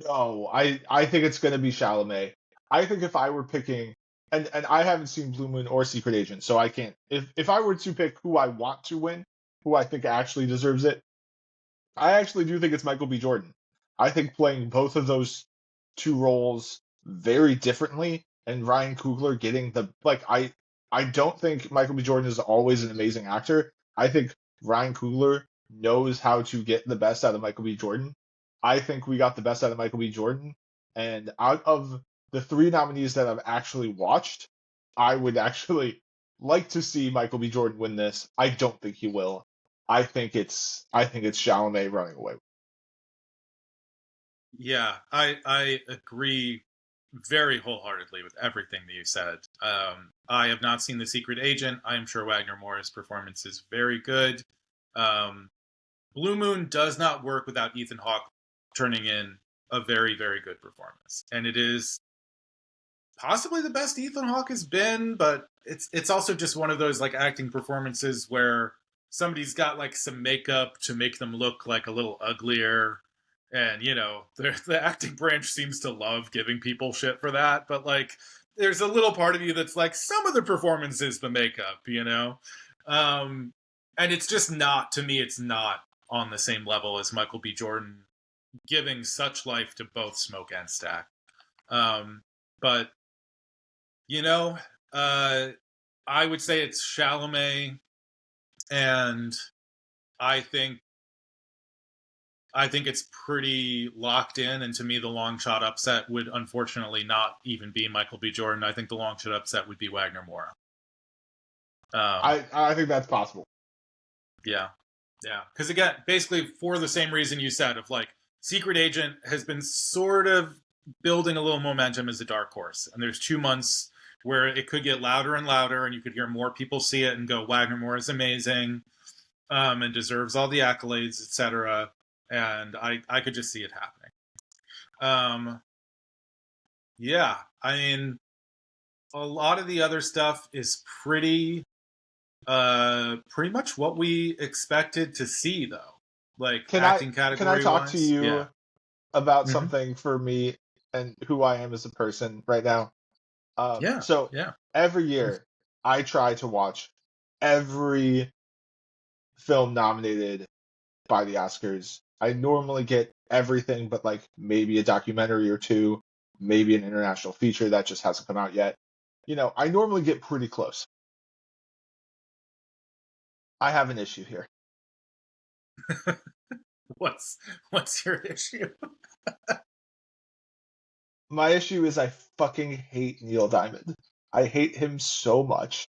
Speaker 2: No, I think it's going to be Chalamet. I think if I were picking, and I haven't seen Blue Moon or Secret Agent, so I can't. If I were to pick who I want to win, who I think actually deserves it, I actually do think it's Michael B. Jordan. I think playing both of those two roles very differently, and Ryan Coogler getting the like I don't think Michael B. Jordan is always an amazing actor. I think Ryan Coogler knows how to get the best out of Michael B. Jordan. I think we got the best out of Michael B. Jordan, and out of the three nominees that I've actually watched, I would actually like to see Michael B. Jordan win this. I don't think he will. I think it's Chalamet running away.
Speaker 1: Yeah, I agree very wholeheartedly with everything that you said. I have not seen The Secret Agent. I am sure Wagner Moore's performance is very good. Blue Moon does not work without Ethan Hawke turning in a very, very good performance, and it is possibly the best Ethan Hawke has been. But it's also just one of those like acting performances where somebody's got like some makeup to make them look like a little uglier, and the acting branch seems to love giving people shit for that. But like, there's a little part of you that's like, some of the performance is the makeup. And it's just not, to me, it's not on the same level as Michael B. Jordan giving such life to both Smoke and Stack. But I would say it's Chalamet, and I think it's pretty locked in. And to me, the long shot upset would unfortunately not even be Michael B. Jordan. I think the long shot upset would be Wagner Moore.
Speaker 2: I think that's possible.
Speaker 1: Yeah. Because again, basically for the same reason you said, of like, Secret Agent has been sort of building a little momentum as a dark horse, and there's 2 months where it could get louder and louder, and you could hear more people see it and go, Wagner Moore is amazing, and deserves all the accolades, etc. And I could just see it happening. Yeah, I mean, a lot of the other stuff is pretty much what we expected to see, though. Like, acting category.
Speaker 2: Can I talk to you about
Speaker 1: Mm-hmm.
Speaker 2: something for me and who I am as a person right now? So
Speaker 1: Yeah.
Speaker 2: every year I try to watch every film nominated by the Oscars. I normally get everything but like maybe a documentary or two, maybe an international feature that just hasn't come out yet. I normally get pretty close. I have an issue here.
Speaker 1: What's your issue?
Speaker 2: My issue is I fucking hate Neil Diamond. I hate him so much.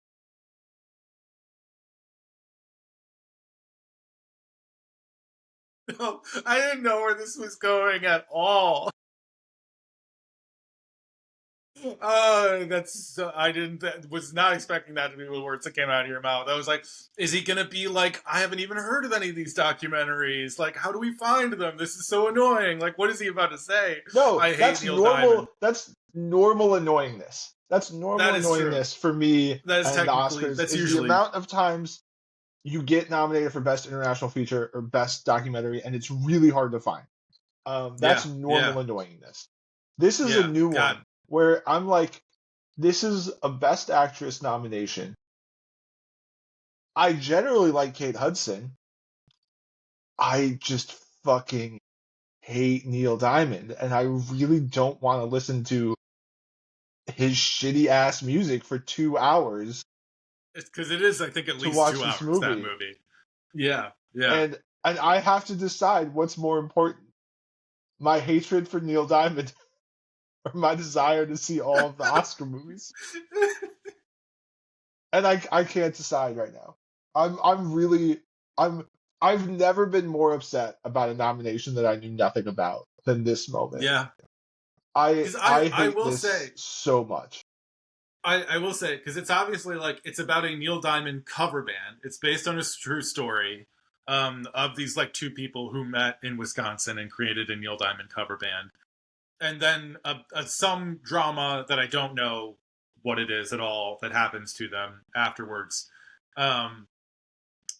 Speaker 1: No, I didn't know where this was going at all. I was not expecting that to be the words that came out of your mouth. I was like, is he gonna be like, I haven't even heard of any of these documentaries? Like, how do we find them? This is so annoying. Like, what is he about to say?
Speaker 2: No,
Speaker 1: I hate
Speaker 2: that's
Speaker 1: Neil
Speaker 2: normal.
Speaker 1: Diamond.
Speaker 2: That's normal annoyingness. That's normal
Speaker 1: That is true.
Speaker 2: annoyingness for me
Speaker 1: That is
Speaker 2: and the
Speaker 1: technically,
Speaker 2: Oscars
Speaker 1: that's
Speaker 2: is the
Speaker 1: usually,
Speaker 2: amount of times you get nominated for Best International Feature or Best Documentary, and it's really hard to find. That's normal annoyingness. This is a new
Speaker 1: God.
Speaker 2: one where I'm like, this is a Best Actress nomination. I generally like Kate Hudson. I just fucking hate Neil Diamond, and I really don't want to listen to his shitty ass music for 2 hours.
Speaker 1: It's because it is, I think, at
Speaker 2: To
Speaker 1: least
Speaker 2: watch
Speaker 1: 2
Speaker 2: this
Speaker 1: hours, that
Speaker 2: movie.
Speaker 1: movie. Yeah.
Speaker 2: And I have to decide what's more important. My hatred for Neil Diamond or my desire to see all of the Oscar movies. And I can't decide right now. I'm really I'm I've never been more upset about a nomination that I knew nothing about than this moment.
Speaker 1: Yeah,
Speaker 2: I
Speaker 1: because
Speaker 2: I
Speaker 1: I
Speaker 2: hate
Speaker 1: will
Speaker 2: this
Speaker 1: say
Speaker 2: so much.
Speaker 1: I will say because it's obviously like it's about a Neil Diamond cover band. It's based on a true story of these like two people who met in Wisconsin and created a Neil Diamond cover band, and then some drama that I don't know what it is at all that happens to them afterwards. Um,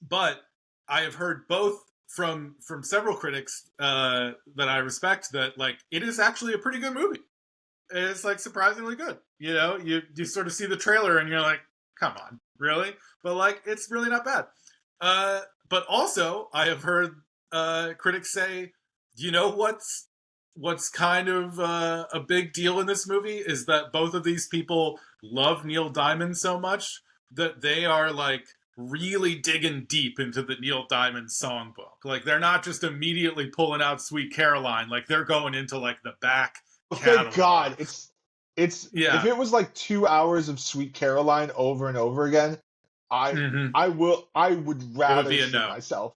Speaker 1: but I have heard both from several critics that I respect that like it is actually a pretty good movie. It's like surprisingly good. You know, you sort of see the trailer and you're like, come on, really? But like, it's really not bad. But also, I have heard critics say, you know what's kind of a big deal in this movie is that both of these people love Neil Diamond so much that they are like really digging deep into the Neil Diamond songbook. Like they're not just immediately pulling out Sweet Caroline. Like they're going into like the back
Speaker 2: Thank
Speaker 1: catalog.
Speaker 2: God. It's if
Speaker 1: Yeah.
Speaker 2: it was like 2 hours of Sweet Caroline over and over again, I
Speaker 1: Mm-hmm.
Speaker 2: I would
Speaker 1: It would
Speaker 2: rather
Speaker 1: be a
Speaker 2: shoot
Speaker 1: no.
Speaker 2: myself.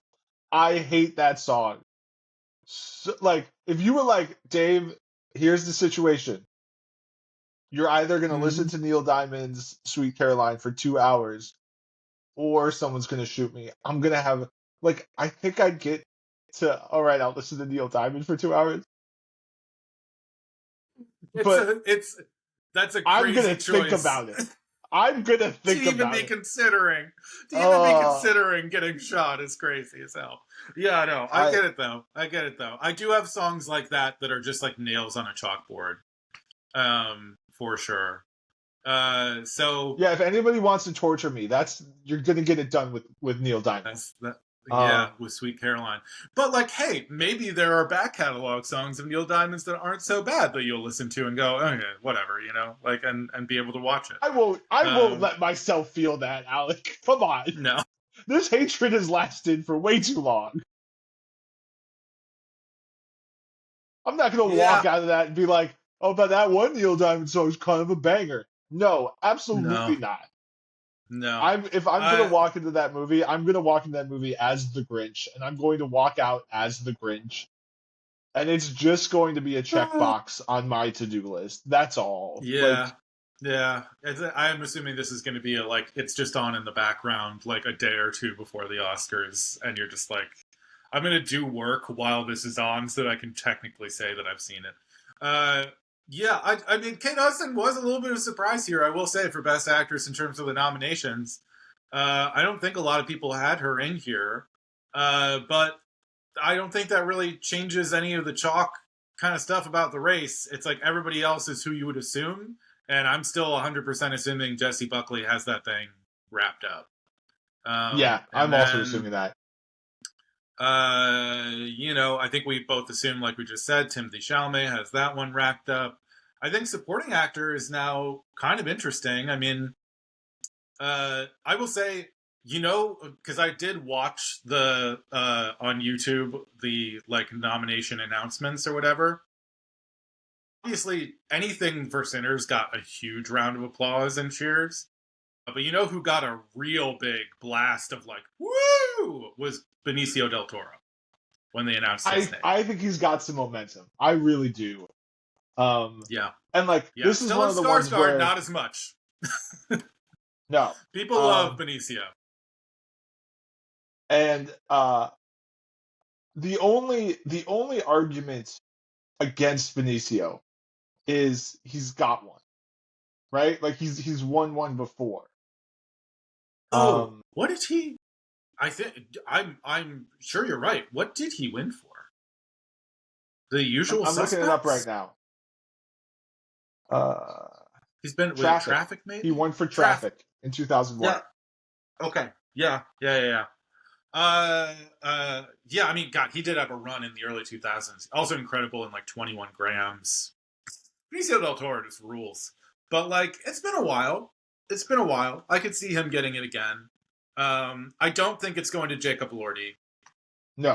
Speaker 2: I hate that song. So, like if you were like, Dave, here's the situation. You're either gonna listen
Speaker 1: Mm-hmm.
Speaker 2: to Neil Diamond's Sweet Caroline for 2 hours, or someone's gonna shoot me. I'm gonna have like I think I'd get to all right, I'll listen to Neil Diamond for 2 hours. But
Speaker 1: It's that's a
Speaker 2: I'm
Speaker 1: crazy
Speaker 2: gonna think
Speaker 1: choice
Speaker 2: about it. I'm gonna
Speaker 1: to
Speaker 2: think
Speaker 1: even be
Speaker 2: about it.
Speaker 1: considering. To even be
Speaker 2: Uh,
Speaker 1: considering getting shot is crazy as hell. Yeah, no, I
Speaker 2: I
Speaker 1: get it though. I get it though. I do have songs like that are just like nails on a chalkboard. For sure. So
Speaker 2: yeah. If anybody wants to torture me, that's you're gonna get it done with Neil Diamond.
Speaker 1: that's that. Yeah,
Speaker 2: Um,
Speaker 1: with Sweet Caroline. But like, hey, maybe there are back catalog songs of Neil Diamond's that aren't so bad that you'll listen to and go, okay, whatever, you know, like and be able to watch it.
Speaker 2: I won't
Speaker 1: Um,
Speaker 2: let myself feel that, Alec. Come on.
Speaker 1: no,
Speaker 2: This hatred has lasted for way too long. I'm not gonna walk
Speaker 1: yeah,
Speaker 2: out of that and be like, oh, but that one Neil Diamond song is kind of a banger. No, absolutely
Speaker 1: no,
Speaker 2: not.
Speaker 1: no.
Speaker 2: If I'm gonna
Speaker 1: Uh,
Speaker 2: walk into that movie, I'm gonna walk into that movie as the Grinch, and I'm going to walk out as the Grinch. And it's just going to be a checkbox on my to-do list. That's all.
Speaker 1: yeah,
Speaker 2: Like,
Speaker 1: yeah. I'm assuming this is going to be a like it's just on in the background like a day or two before the Oscars, and you're just like, I'm going to do work while this is on so that I can technically say that I've seen it. Uh, yeah, I mean, Kate Hudson was a little bit of a surprise here, I will say, for Best Actress in terms of the nominations. I don't think a lot of people had her in here, but I don't think that really changes any of the chalk kind of stuff about the race. It's like everybody else is who you would assume, and I'm still 100% assuming Jesse Buckley has that thing wrapped up.
Speaker 2: yeah,
Speaker 1: And
Speaker 2: I'm also
Speaker 1: then
Speaker 2: assuming that.
Speaker 1: you know, I think we both assume, like we just said, Timothy Chalamet has that one wrapped up. I think supporting actor is now kind of interesting. I mean, I will say, you know, because I did watch the on YouTube the like nomination announcements or whatever. Obviously, anything for Sinners got a huge round of applause and cheers. But you know who got a real big blast of like woo was Benicio del Toro when they announced his name.
Speaker 2: I think he's got some momentum. I really do. Um,
Speaker 1: Yeah,
Speaker 2: and like
Speaker 1: yeah.
Speaker 2: this is one
Speaker 1: Stellan
Speaker 2: of the ones
Speaker 1: Skarsgård,
Speaker 2: where
Speaker 1: not as much.
Speaker 2: no.
Speaker 1: People love
Speaker 2: Um,
Speaker 1: Benicio.
Speaker 2: and the only argument against Benicio is he's got one, right? Like he's won one before.
Speaker 1: Oh,
Speaker 2: Um,
Speaker 1: what did he? I think I'm sure you're right. What did he win for? The Usual
Speaker 2: I'm looking it up right
Speaker 1: Suspects.
Speaker 2: now. Uh,
Speaker 1: He's been with
Speaker 2: Traffic.
Speaker 1: Traffic,
Speaker 2: He
Speaker 1: maybe
Speaker 2: won for
Speaker 1: Traffic.
Speaker 2: Traffic in 2001.
Speaker 1: Yeah. Okay. Yeah. Yeah. Yeah. Yeah. Yeah. I mean, God, he did have a run in the early 2000s. Also incredible in like 21 grams. Benicio del Toro just rules. But like, it's been a while. It's been a while. I could see him getting it again. I don't think it's going to Jacob Elordi.
Speaker 2: No,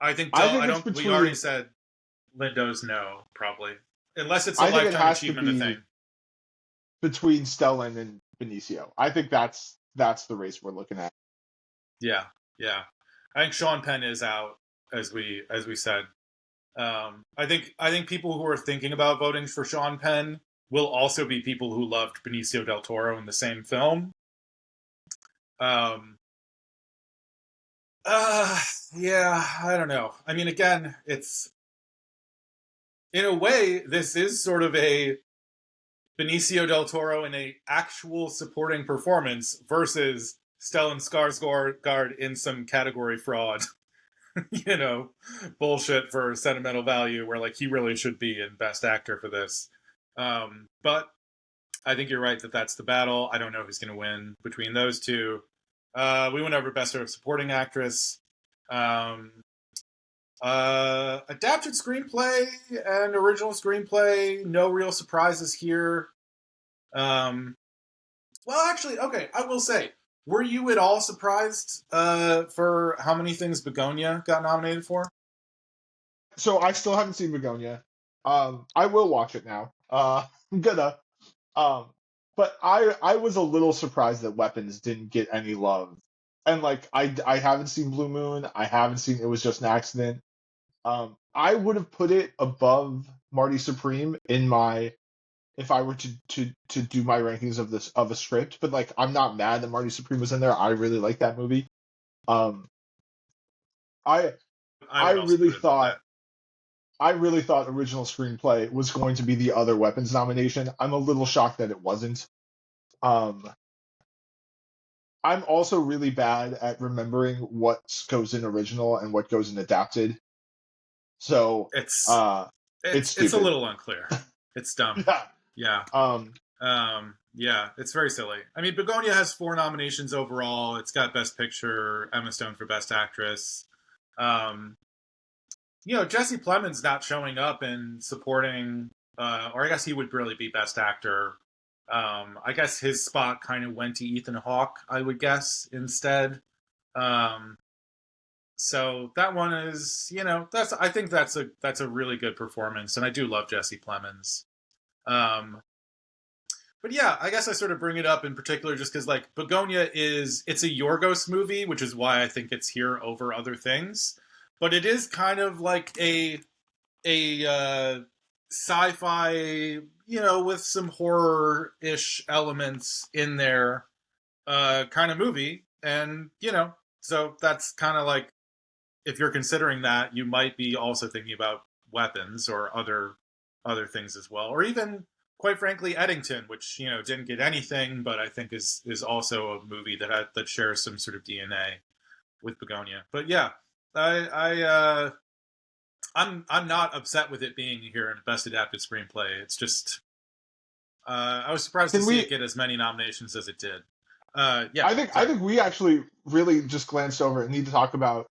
Speaker 1: I think
Speaker 2: I
Speaker 1: Del. I
Speaker 2: think it's
Speaker 1: don't. We already
Speaker 2: between
Speaker 1: said Lindo's no, probably. unless it's a
Speaker 2: I think it
Speaker 1: lifetime
Speaker 2: has to
Speaker 1: achievement
Speaker 2: be
Speaker 1: thing.
Speaker 2: between Stellan and Benicio. I think that's the race we're looking at.
Speaker 1: Yeah, yeah. I think Sean Penn is out, as we said. I think people who are thinking about voting for Sean Penn will also be people who loved Benicio del Toro in the same film. Um, yeah, I don't know. I mean, again, it's in a way this is sort of a Benicio del Toro in a actual supporting performance versus Stellan Skarsgård in some category fraud, bullshit for sentimental value where like he really should be in Best Actor for this. But I think you're right that that's the battle. I don't know who's going to win between those two. We went over Best Supporting Actress. Adapted screenplay and original screenplay. No real surprises here. Well, actually, okay. I will say, were you at all surprised for how many things Begonia got nominated for?
Speaker 2: So I still haven't seen Begonia. I will watch it now. I'm gonna. Um, but I was a little surprised that Weapons didn't get any love. And like I haven't seen Blue Moon. I haven't seen It Was Just an Accident. I would have put it above Marty Supreme in my if I were to do my rankings of this of a script. But like I'm not mad that Marty Supreme was in there. I really like that movie. Um, I
Speaker 1: I
Speaker 2: I
Speaker 1: would also
Speaker 2: really
Speaker 1: put it above that.
Speaker 2: thought I really thought original screenplay was going to be the other Weapons nomination. I'm a little shocked that it wasn't. Um, I'm also really bad at remembering what goes in original and what goes in adapted. So,
Speaker 1: It's
Speaker 2: uh, it's
Speaker 1: it's a
Speaker 2: stupid.
Speaker 1: little unclear. It's dumb.
Speaker 2: Yeah.
Speaker 1: Yeah.
Speaker 2: Um,
Speaker 1: Yeah, it's very silly. I mean, Begonia has 4 nominations overall. It's got Best Picture, Emma Stone for Best Actress. Um, Jesse Plemons not showing up and supporting, or I guess he would really be Best Actor. I guess his spot kind of went to Ethan Hawke, I would guess, instead. Um, so that one is, I think that's a really good performance, and I do love Jesse Plemons. Um, but yeah, I guess I sort of bring it up in particular just because like Begonia it's a Yorgos movie, which is why I think it's here over other things. But it is kind of like a sci-fi, with some horror-ish elements in there, kind of movie. And, so that's kind of like, if you're considering that, you might be also thinking about Weapons or other things as well. Or even, quite frankly, Eddington, which, didn't get anything, but I think is also a movie that shares some sort of DNA with Begonia. But yeah, I'm not upset with it being here in Best Adapted Screenplay. It's just I was surprised to
Speaker 2: can
Speaker 1: see it
Speaker 2: we?
Speaker 1: get as many nominations as it did. Yeah,
Speaker 2: I
Speaker 1: sorry.
Speaker 2: think we actually really just glanced over and need to talk about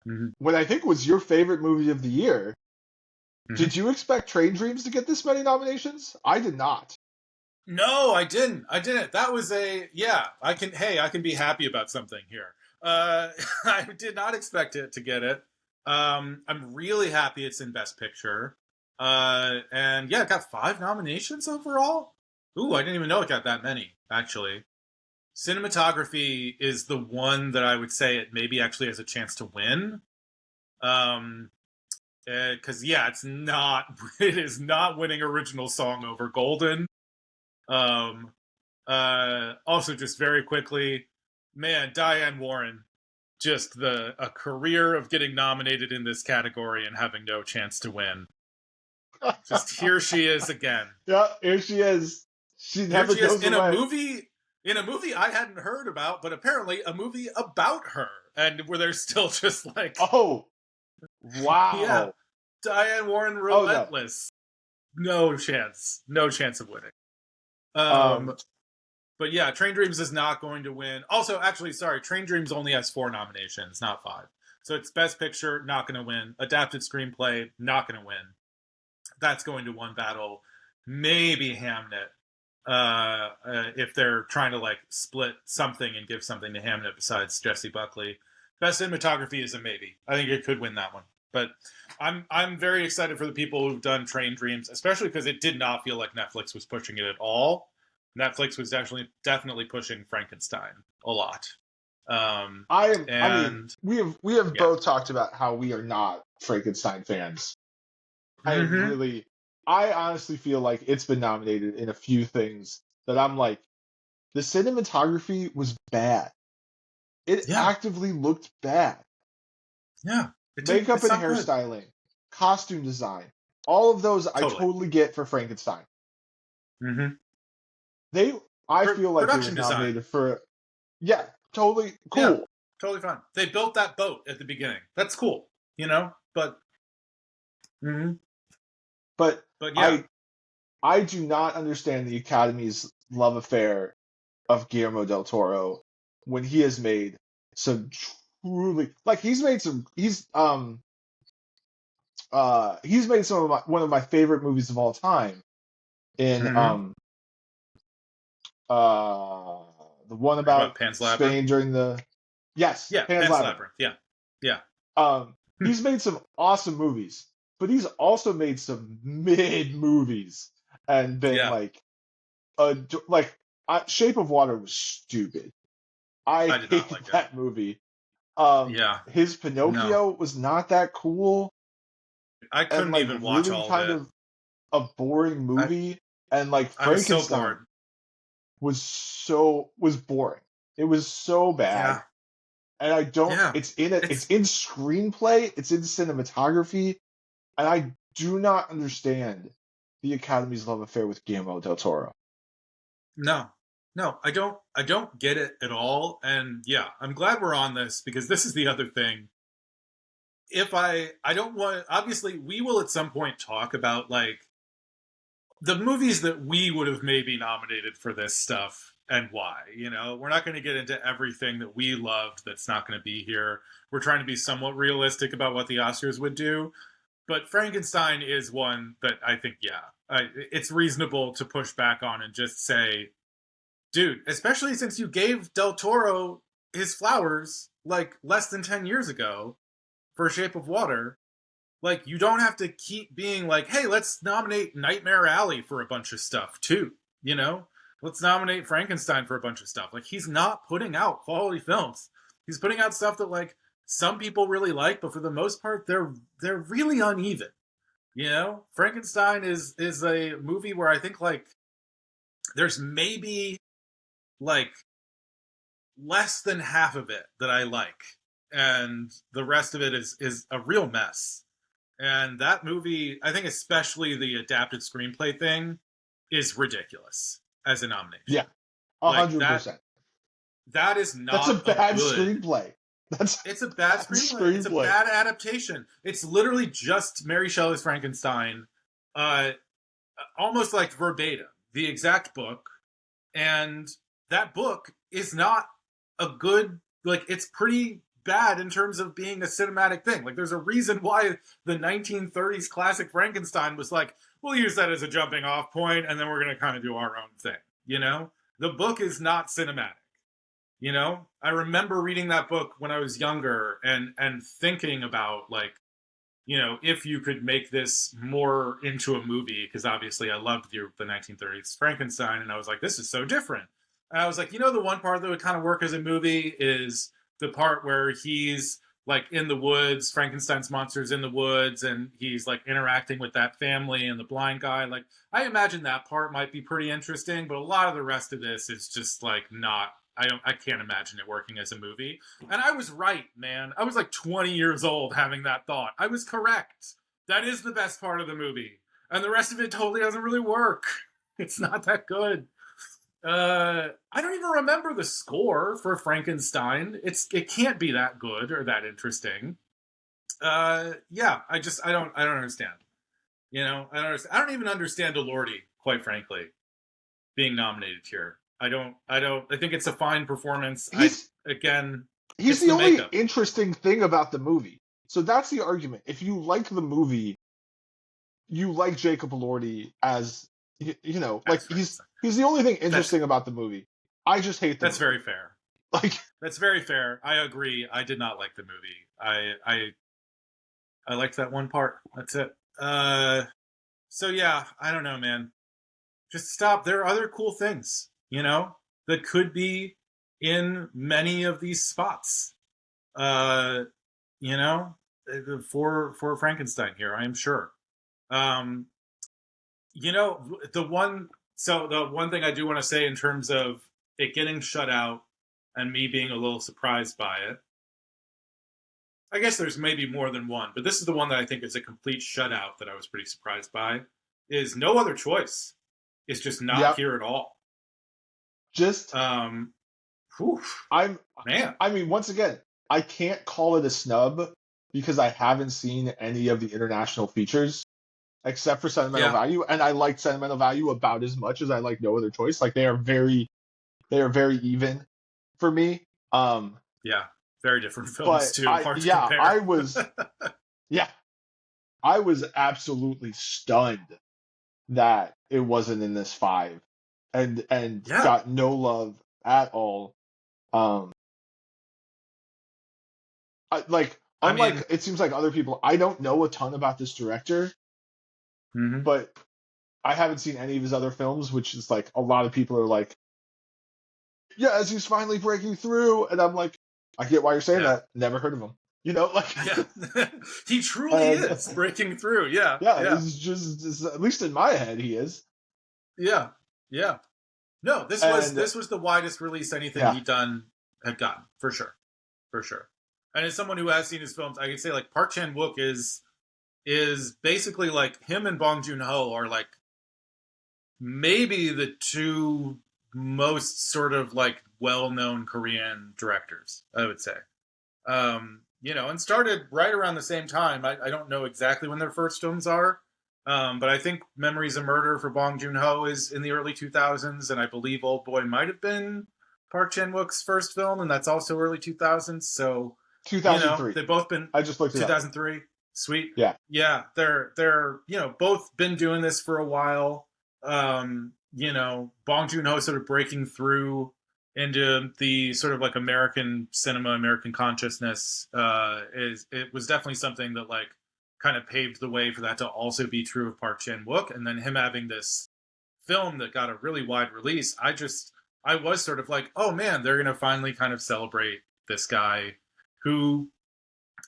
Speaker 1: Mm-hmm.
Speaker 2: what I think was your favorite movie of the year.
Speaker 1: Mm-hmm.
Speaker 2: Did you expect Train Dreams to get this many nominations? I did not.
Speaker 1: No, I didn't. I didn't. That was yeah. I can be happy about something here. I did not expect it to get it. I'm really happy it's in Best Picture. And yeah, it got 5 nominations overall. Ooh, I didn't even know it got that many, actually. Cinematography is the one that I would say it maybe actually has a chance to win. Um, because yeah, it is not winning original song over Golden. Um, also, just very quickly, man, Diane Warren, just a career of getting nominated in this category and having no chance to win. Just here she is again.
Speaker 2: Yeah, here she is. She
Speaker 1: Here
Speaker 2: never
Speaker 1: she is
Speaker 2: goes away.
Speaker 1: in a movie I hadn't heard about, but apparently a movie about her, and where they're still just like,
Speaker 2: Oh,
Speaker 1: yeah,
Speaker 2: wow.
Speaker 1: Diane Warren,
Speaker 2: Oh no.
Speaker 1: relentless, no chance of winning.
Speaker 2: Um,
Speaker 1: Um, But yeah, Train Dreams is not going to win. Also, actually, sorry, Train Dreams only has 4 nominations, not 5. So it's Best Picture, not going to win. Adapted Screenplay, not going to win. That's going to one battle. Maybe Hamnet, if they're trying to like split something and give something to Hamnet besides Jesse Buckley. Best Cinematography is a maybe. I think it could win that one. But I'm very excited for the people who've done Train Dreams, especially because it did not feel like Netflix was pushing it at all. Netflix was definitely pushing Frankenstein a lot.
Speaker 2: I mean,
Speaker 1: And
Speaker 2: we have
Speaker 1: yeah.
Speaker 2: both talked about how we are not Frankenstein fans.
Speaker 1: Mm-hmm.
Speaker 2: I honestly feel like it's been nominated in a few things that I'm like, the cinematography was bad. It
Speaker 1: Yeah.
Speaker 2: actively looked bad.
Speaker 1: Yeah.
Speaker 2: Makeup
Speaker 1: It's
Speaker 2: and
Speaker 1: not good.
Speaker 2: hairstyling, costume design, all of those I
Speaker 1: Totally.
Speaker 2: totally get for Frankenstein.
Speaker 1: Mm-hmm.
Speaker 2: They, I feel like it was
Speaker 1: Production design.
Speaker 2: nominated for, yeah, totally
Speaker 1: Yeah.
Speaker 2: cool.
Speaker 1: Totally fine. They built that boat at the beginning. That's cool. But mm-hmm.
Speaker 2: But
Speaker 1: But yeah.
Speaker 2: I do not understand the Academy's love affair of Guillermo del Toro when he has made some truly, like, he's made one of my favorite movies of all time in
Speaker 1: Mm-hmm.
Speaker 2: uh the one
Speaker 1: What,
Speaker 2: about
Speaker 1: Pan's Labyrinth?
Speaker 2: Spain during the, yes,
Speaker 1: Yeah,
Speaker 2: Pan's
Speaker 1: Pan's
Speaker 2: Labyrinth.
Speaker 1: Labyrinth. Yeah. Yeah.
Speaker 2: He's made some awesome movies, but he's also made some mid movies and been
Speaker 1: Yeah.
Speaker 2: like like Shape of Water was stupid. I
Speaker 1: I did not
Speaker 2: hated
Speaker 1: like it.
Speaker 2: that movie.
Speaker 1: Yeah.
Speaker 2: His
Speaker 1: No.
Speaker 2: Pinocchio was not that cool
Speaker 1: I
Speaker 2: and
Speaker 1: couldn't
Speaker 2: like
Speaker 1: even watch
Speaker 2: really
Speaker 1: all of
Speaker 2: kind
Speaker 1: it.
Speaker 2: of a boring
Speaker 1: I
Speaker 2: movie. And like
Speaker 1: I was so
Speaker 2: Frankenstein
Speaker 1: bored.
Speaker 2: was boring. It was so bad.
Speaker 1: Yeah.
Speaker 2: And I don't
Speaker 1: Yeah.
Speaker 2: it's
Speaker 1: It's
Speaker 2: in screenplay, it's in cinematography, and I do not understand the Academy's love affair with Guillermo del Toro.
Speaker 1: no. No, I don't get it at all. And yeah, I'm glad we're on this because this is the other thing. If I don't want, obviously we will at some point talk about like the movies that we would have maybe nominated for this stuff and why. We're not going to get into everything that we loved that's not going to be here. We're trying to be somewhat realistic about what the Oscars would do. But Frankenstein is one that I think, yeah, it's reasonable to push back on and just say, dude, especially since you gave Del Toro his flowers like less than 10 years ago for Shape of Water, like, you don't have to keep being like, hey, let's nominate Nightmare Alley for a bunch of stuff, too. You know? Let's nominate Frankenstein for a bunch of stuff. Like, he's not putting out quality films. He's putting out stuff that, like, some people really like, but for the most part, they're really uneven. Frankenstein is a movie where I think, like, there's maybe, like, less than half of it that I like. And the rest of it is a real mess. And that movie, I think especially the adapted screenplay thing, is ridiculous as a
Speaker 2: Yeah,
Speaker 1: nomination. Like that
Speaker 2: 100%.
Speaker 1: that is
Speaker 2: That's a
Speaker 1: not a
Speaker 2: bad
Speaker 1: good.
Speaker 2: screenplay. That's
Speaker 1: It's a
Speaker 2: a
Speaker 1: bad
Speaker 2: bad
Speaker 1: screenplay. It's a
Speaker 2: screenplay.
Speaker 1: bad adaptation. It's literally just Mary Shelley's Frankenstein, uh, almost like verbatim, the exact book. And that book is not a good, like, it's pretty bad in terms of being a cinematic thing. Like, there's a reason why the 1930s classic Frankenstein was like, we'll use that as a jumping off point and then we're going to kind of do our own thing. The book is not cinematic. I remember reading that book when I was younger and thinking about, like, if you could make this more into a movie, because obviously I loved the 1930s Frankenstein, and I was like, this is so different. And I was like, the one part that would kind of work as a movie is the part where he's like in the woods, Frankenstein's monster's in the woods, and he's like interacting with that family and the blind guy. Like, I imagine that part might be pretty interesting, but a lot of the rest of this is just like not. I can't imagine it working as a movie. And I was right, man. I was like 20 years old having that thought. I was correct. That is the best part of the movie. And the rest of it totally doesn't really work. It's not that good. I don't even remember the score for Frankenstein. It can't be that good or that interesting. Yeah, I don't understand. I don't even understand Elordi, quite frankly, being nominated here. I think it's a fine performance.
Speaker 2: He's
Speaker 1: Again,
Speaker 2: he's
Speaker 1: it's
Speaker 2: the
Speaker 1: the
Speaker 2: only
Speaker 1: makeup.
Speaker 2: interesting thing about the movie. So that's the argument. If you like the movie, you like Jacob Elordi as like
Speaker 1: As Frankenstein.
Speaker 2: he's the only thing
Speaker 1: That's
Speaker 2: interesting about the movie. I just hate the
Speaker 1: that's
Speaker 2: movie.
Speaker 1: very fair.
Speaker 2: Like
Speaker 1: That's very fair. I agree. I did not like the movie. I I liked that one part. That's it. So yeah, I don't know, man. Just stop. There are other cool things, that could be in many of these spots. Uh, you know, for Frankenstein here, I am sure. Um, the one thing I do want to say in terms of it getting shut out and me being a little surprised by it. I guess there's maybe more than one, but this is the one that I think is a complete shutout that I was pretty surprised by. Is No Other Choice. It's just not
Speaker 2: Yep.
Speaker 1: here at all.
Speaker 2: Just
Speaker 1: whew, man.
Speaker 2: I mean, once again, I can't call it a snub because I haven't seen any of the international features except for Sentimental Value, and I like Sentimental Value about as much as I like No Other Choice. Like they are very even for me.
Speaker 1: Yeah, very different films too. Hard to compare.
Speaker 2: I was absolutely stunned that it wasn't in this 5 and got no love at all. Unlike it seems like other people, I don't know a ton about this director, but I haven't seen any of his other films, which is like a lot of people are like, yeah, as he's finally breaking through, and I'm like, I get why you're saying that. Never heard of him.
Speaker 1: He truly is breaking through. Yeah.
Speaker 2: It's just at least in my head, he is.
Speaker 1: Yeah. No, this was the widest release anything had gotten for sure. And as someone who has seen his films, I can say like Park Chan-wook is basically like him and Bong Joon-ho are like maybe the two most sort of like well-known Korean directors, I would say. And started right around the same time. I don't know exactly when their first films are, but I think Memories of Murder for Bong Joon-ho is in the early 2000s, and I believe Old Boy might have been Park Chan-wook's first film, and that's also early 2000s. So
Speaker 2: 2003.
Speaker 1: They've both been.
Speaker 2: I just looked it
Speaker 1: 2003. Up. Sweet.
Speaker 2: Yeah.
Speaker 1: They're both been doing this for a while. Bong Joon-ho sort of breaking through into the sort of like American cinema, American consciousness. It was definitely something that like kind of paved the way for that to also be true of Park Chan-wook, and then him having this film that got a really wide release. I was sort of like, oh man, they're gonna finally kind of celebrate this guy who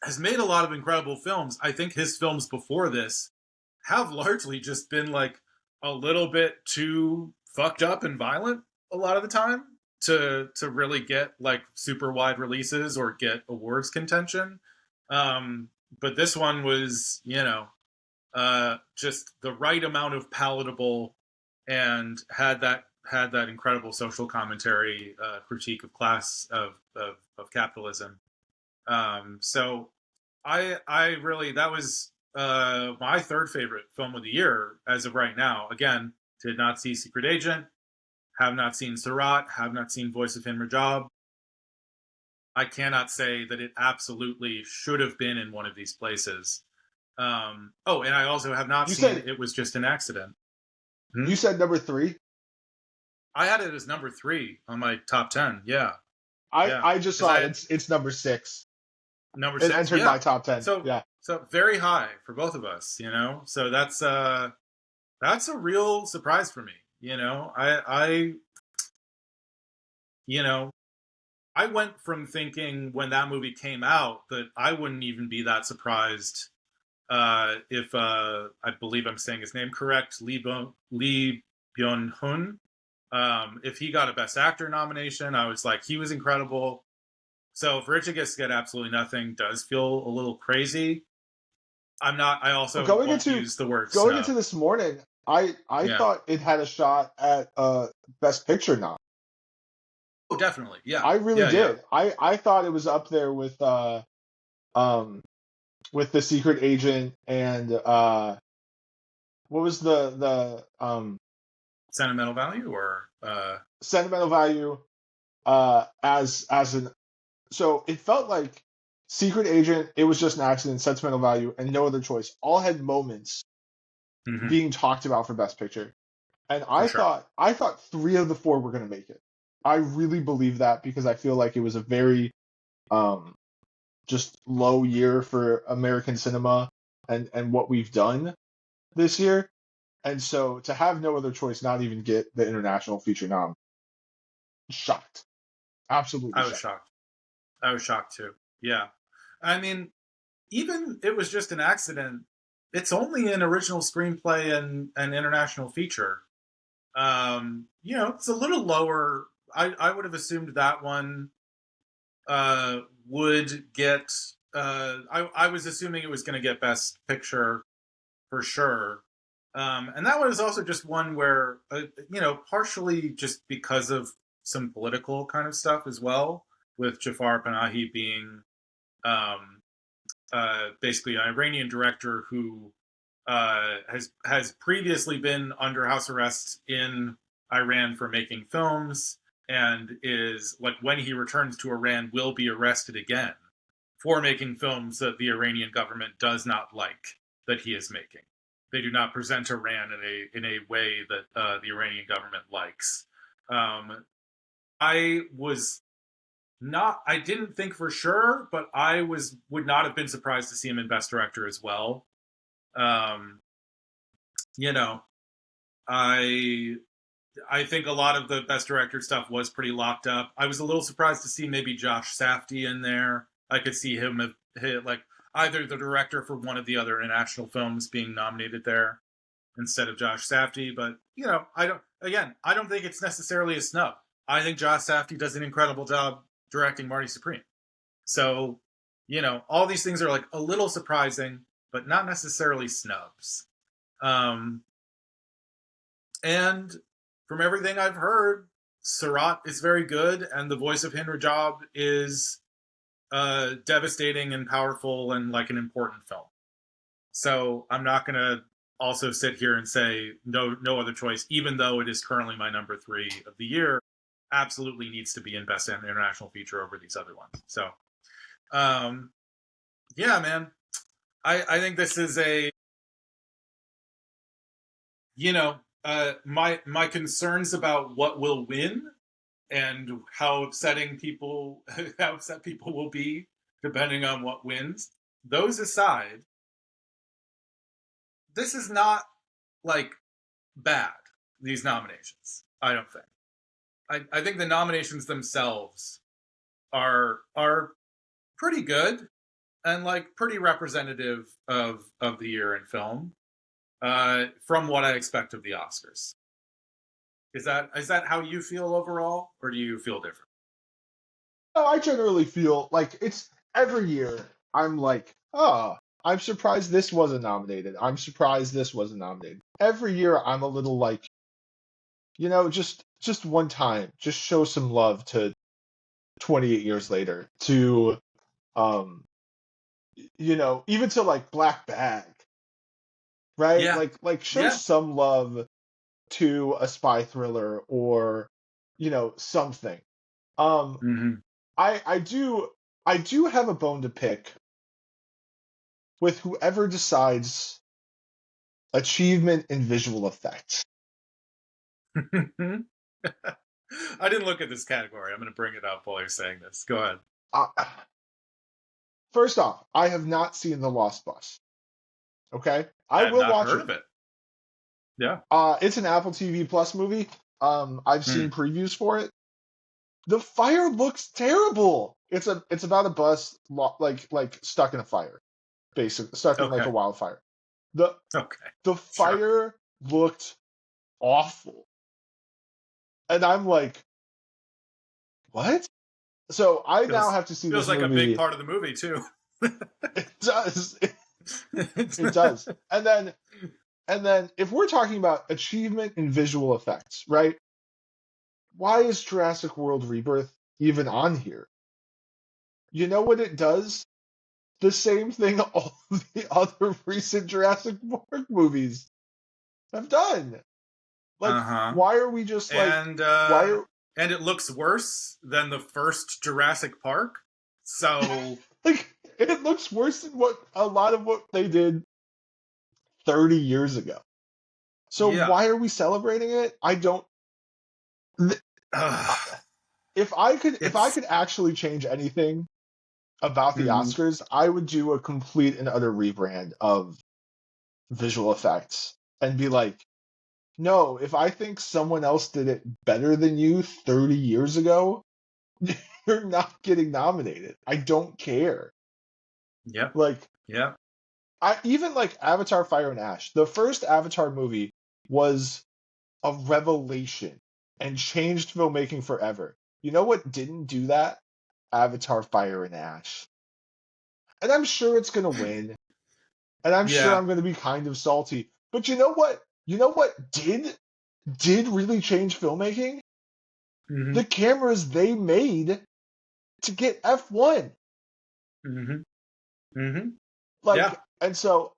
Speaker 1: has made a lot of incredible films. I think his films before this have largely just been like a little bit too fucked up and violent a lot of the time to really get like super wide releases or get awards contention. But this one was, just the right amount of palatable and had that incredible social commentary, critique of class of capitalism. So I really, that was my third favorite film of the year as of right now. Again, did not see Secret Agent, have not seen Sarat, have not seen Voice of Hin Rajab. I cannot say that it absolutely should have been in one of these places. And I also have not seen It Was Just an Accident.
Speaker 2: You said number 3?
Speaker 1: I had it as number 3 on my top 10. Yeah.
Speaker 2: I just saw it's number 6.
Speaker 1: Number 6.
Speaker 2: It entered my top 10.
Speaker 1: So very high for both of us, So that's a real surprise for me. I went from thinking when that movie came out that I wouldn't even be that surprised if I believe I'm saying his name correct, Lee Byung-hun. If he got a Best Actor nomination, I was like, he was incredible. So for Richard to get absolutely nothing does feel a little crazy. I also won't use the word
Speaker 2: going into this morning, I thought it had a shot at Best Picture nom.
Speaker 1: Oh, definitely. Yeah.
Speaker 2: I really did. Yeah. I thought it was up there with The Secret Agent and what was the
Speaker 1: Sentimental Value or
Speaker 2: Sentimental Value so it felt like Secret Agent, It Was Just an Accident, Sentimental Value, and No Other Choice all had moments being talked about for Best Picture. And I thought 3 of the 4 were going to make it. I really believe that because I feel like it was a very just low year for American cinema. and what we've done this year. And so to have no other choice, not even get the international feature nom, shocked, absolutely
Speaker 1: I was
Speaker 2: shocked.
Speaker 1: shocked. I was shocked too. Yeah. I mean, even it was just an accident. It's only an original screenplay and an international feature. It's a little lower. I would have assumed that one would get. I was assuming it was going to get Best Picture for sure. And that one is also just one where, partially just because of some political kind of stuff as well, with Jafar Panahi being um, basically an Iranian director who has previously been under house arrest in Iran for making films, and is like when he returns to Iran will be arrested again for making films that the Iranian government does not like that he is making. They do not present Iran in a way that the Iranian government likes. I was not. I didn't think for sure, but would not have been surprised to see him in Best Director as well. Um, you know, I I think a lot of the Best Director stuff was pretty locked up. I was a little surprised to see maybe Josh Safdie in there. I could see him have hit like either the director for one of the other international films being nominated there instead of Josh Safdie. But I don't think it's necessarily a snub. I think Josh Safdie does an incredible job directing Marty Supreme. So, all these things are like a little surprising, but not necessarily snubs. And from everything I've heard, Sarat is very good, and the voice of Hind Rajab is devastating and powerful and like an important film. So I'm not going to also sit here and say no other choice, even though it is currently my number 3 of the year. Absolutely needs to be in Best International Feature over these other ones. So, yeah, man, I think this is my concerns about what will win and how upset people will be depending on what wins. Those aside, this is not like bad, these nominations. I don't think. I think the nominations themselves are pretty good and like pretty representative of the year in film from what I expect of the Oscars. Is that how you feel overall, or do you feel different?
Speaker 2: No, I generally feel like it's every year. I'm like, oh, I'm surprised this wasn't nominated. I'm surprised this wasn't nominated. Every year, I'm a little like, just one time, just show some love to 28 years later to, even to like Black Bag, right?
Speaker 1: Yeah,
Speaker 2: Like show
Speaker 1: yeah.
Speaker 2: some love to a spy thriller or, something. Um,
Speaker 1: Mm-hmm.
Speaker 2: I do have a bone to pick with whoever decides achievement in visual effects.
Speaker 1: I didn't look at this category. I'm going to bring it up while you're saying this. Go ahead.
Speaker 2: Uh, First off, I have not seen The Lost Bus. Okay, I
Speaker 1: I have
Speaker 2: will
Speaker 1: not
Speaker 2: watch
Speaker 1: heard
Speaker 2: it.
Speaker 1: of it. Yeah.
Speaker 2: It's an Apple TV Plus movie. I've
Speaker 1: Hmm.
Speaker 2: seen previews for it. The fire looks terrible. It's about a bus like stuck in a fire, basically stuck in like a
Speaker 1: Okay.
Speaker 2: wildfire. The
Speaker 1: Okay.
Speaker 2: the
Speaker 1: Sure.
Speaker 2: fire looked awful. And I'm like, what? So I now
Speaker 1: Feels
Speaker 2: have to see
Speaker 1: feels
Speaker 2: this
Speaker 1: like a big
Speaker 2: movie.
Speaker 1: part of the movie too.
Speaker 2: It does. It does. And then if we're talking about achievement in visual effects, right? Why is Jurassic World Rebirth even on here? You know what it does? The same thing all the other recent Jurassic Park movies have done. Like,
Speaker 1: Uh-huh.
Speaker 2: why are we just like,
Speaker 1: And
Speaker 2: why are
Speaker 1: and it looks worse than the first Jurassic Park. So,
Speaker 2: like it looks worse than what a lot of what they did 30 years ago. So
Speaker 1: yeah.
Speaker 2: why are we celebrating it? I don't. th-
Speaker 1: Ugh.
Speaker 2: If I could
Speaker 1: It's
Speaker 2: actually change anything about the
Speaker 1: Mhm.
Speaker 2: Oscars, I would do a complete and utter rebrand of visual effects and be like, no, if I think someone else did it better than you 30 years ago, you're not getting nominated. I don't care.
Speaker 1: Yep.
Speaker 2: Like,
Speaker 1: Yep.
Speaker 2: I even like Avatar Fire and Ash. The first Avatar movie was a revelation and changed filmmaking forever. You know what didn't do that? Avatar Fire and Ash. And I'm sure it's going to win. And I'm sure
Speaker 1: Yeah.
Speaker 2: I'm going to be kind of salty. But you know what? You know what did really change filmmaking?
Speaker 1: Hmm.
Speaker 2: The cameras they made to get F1.
Speaker 1: Hmm. Hmm. Yeah.
Speaker 2: Like, and so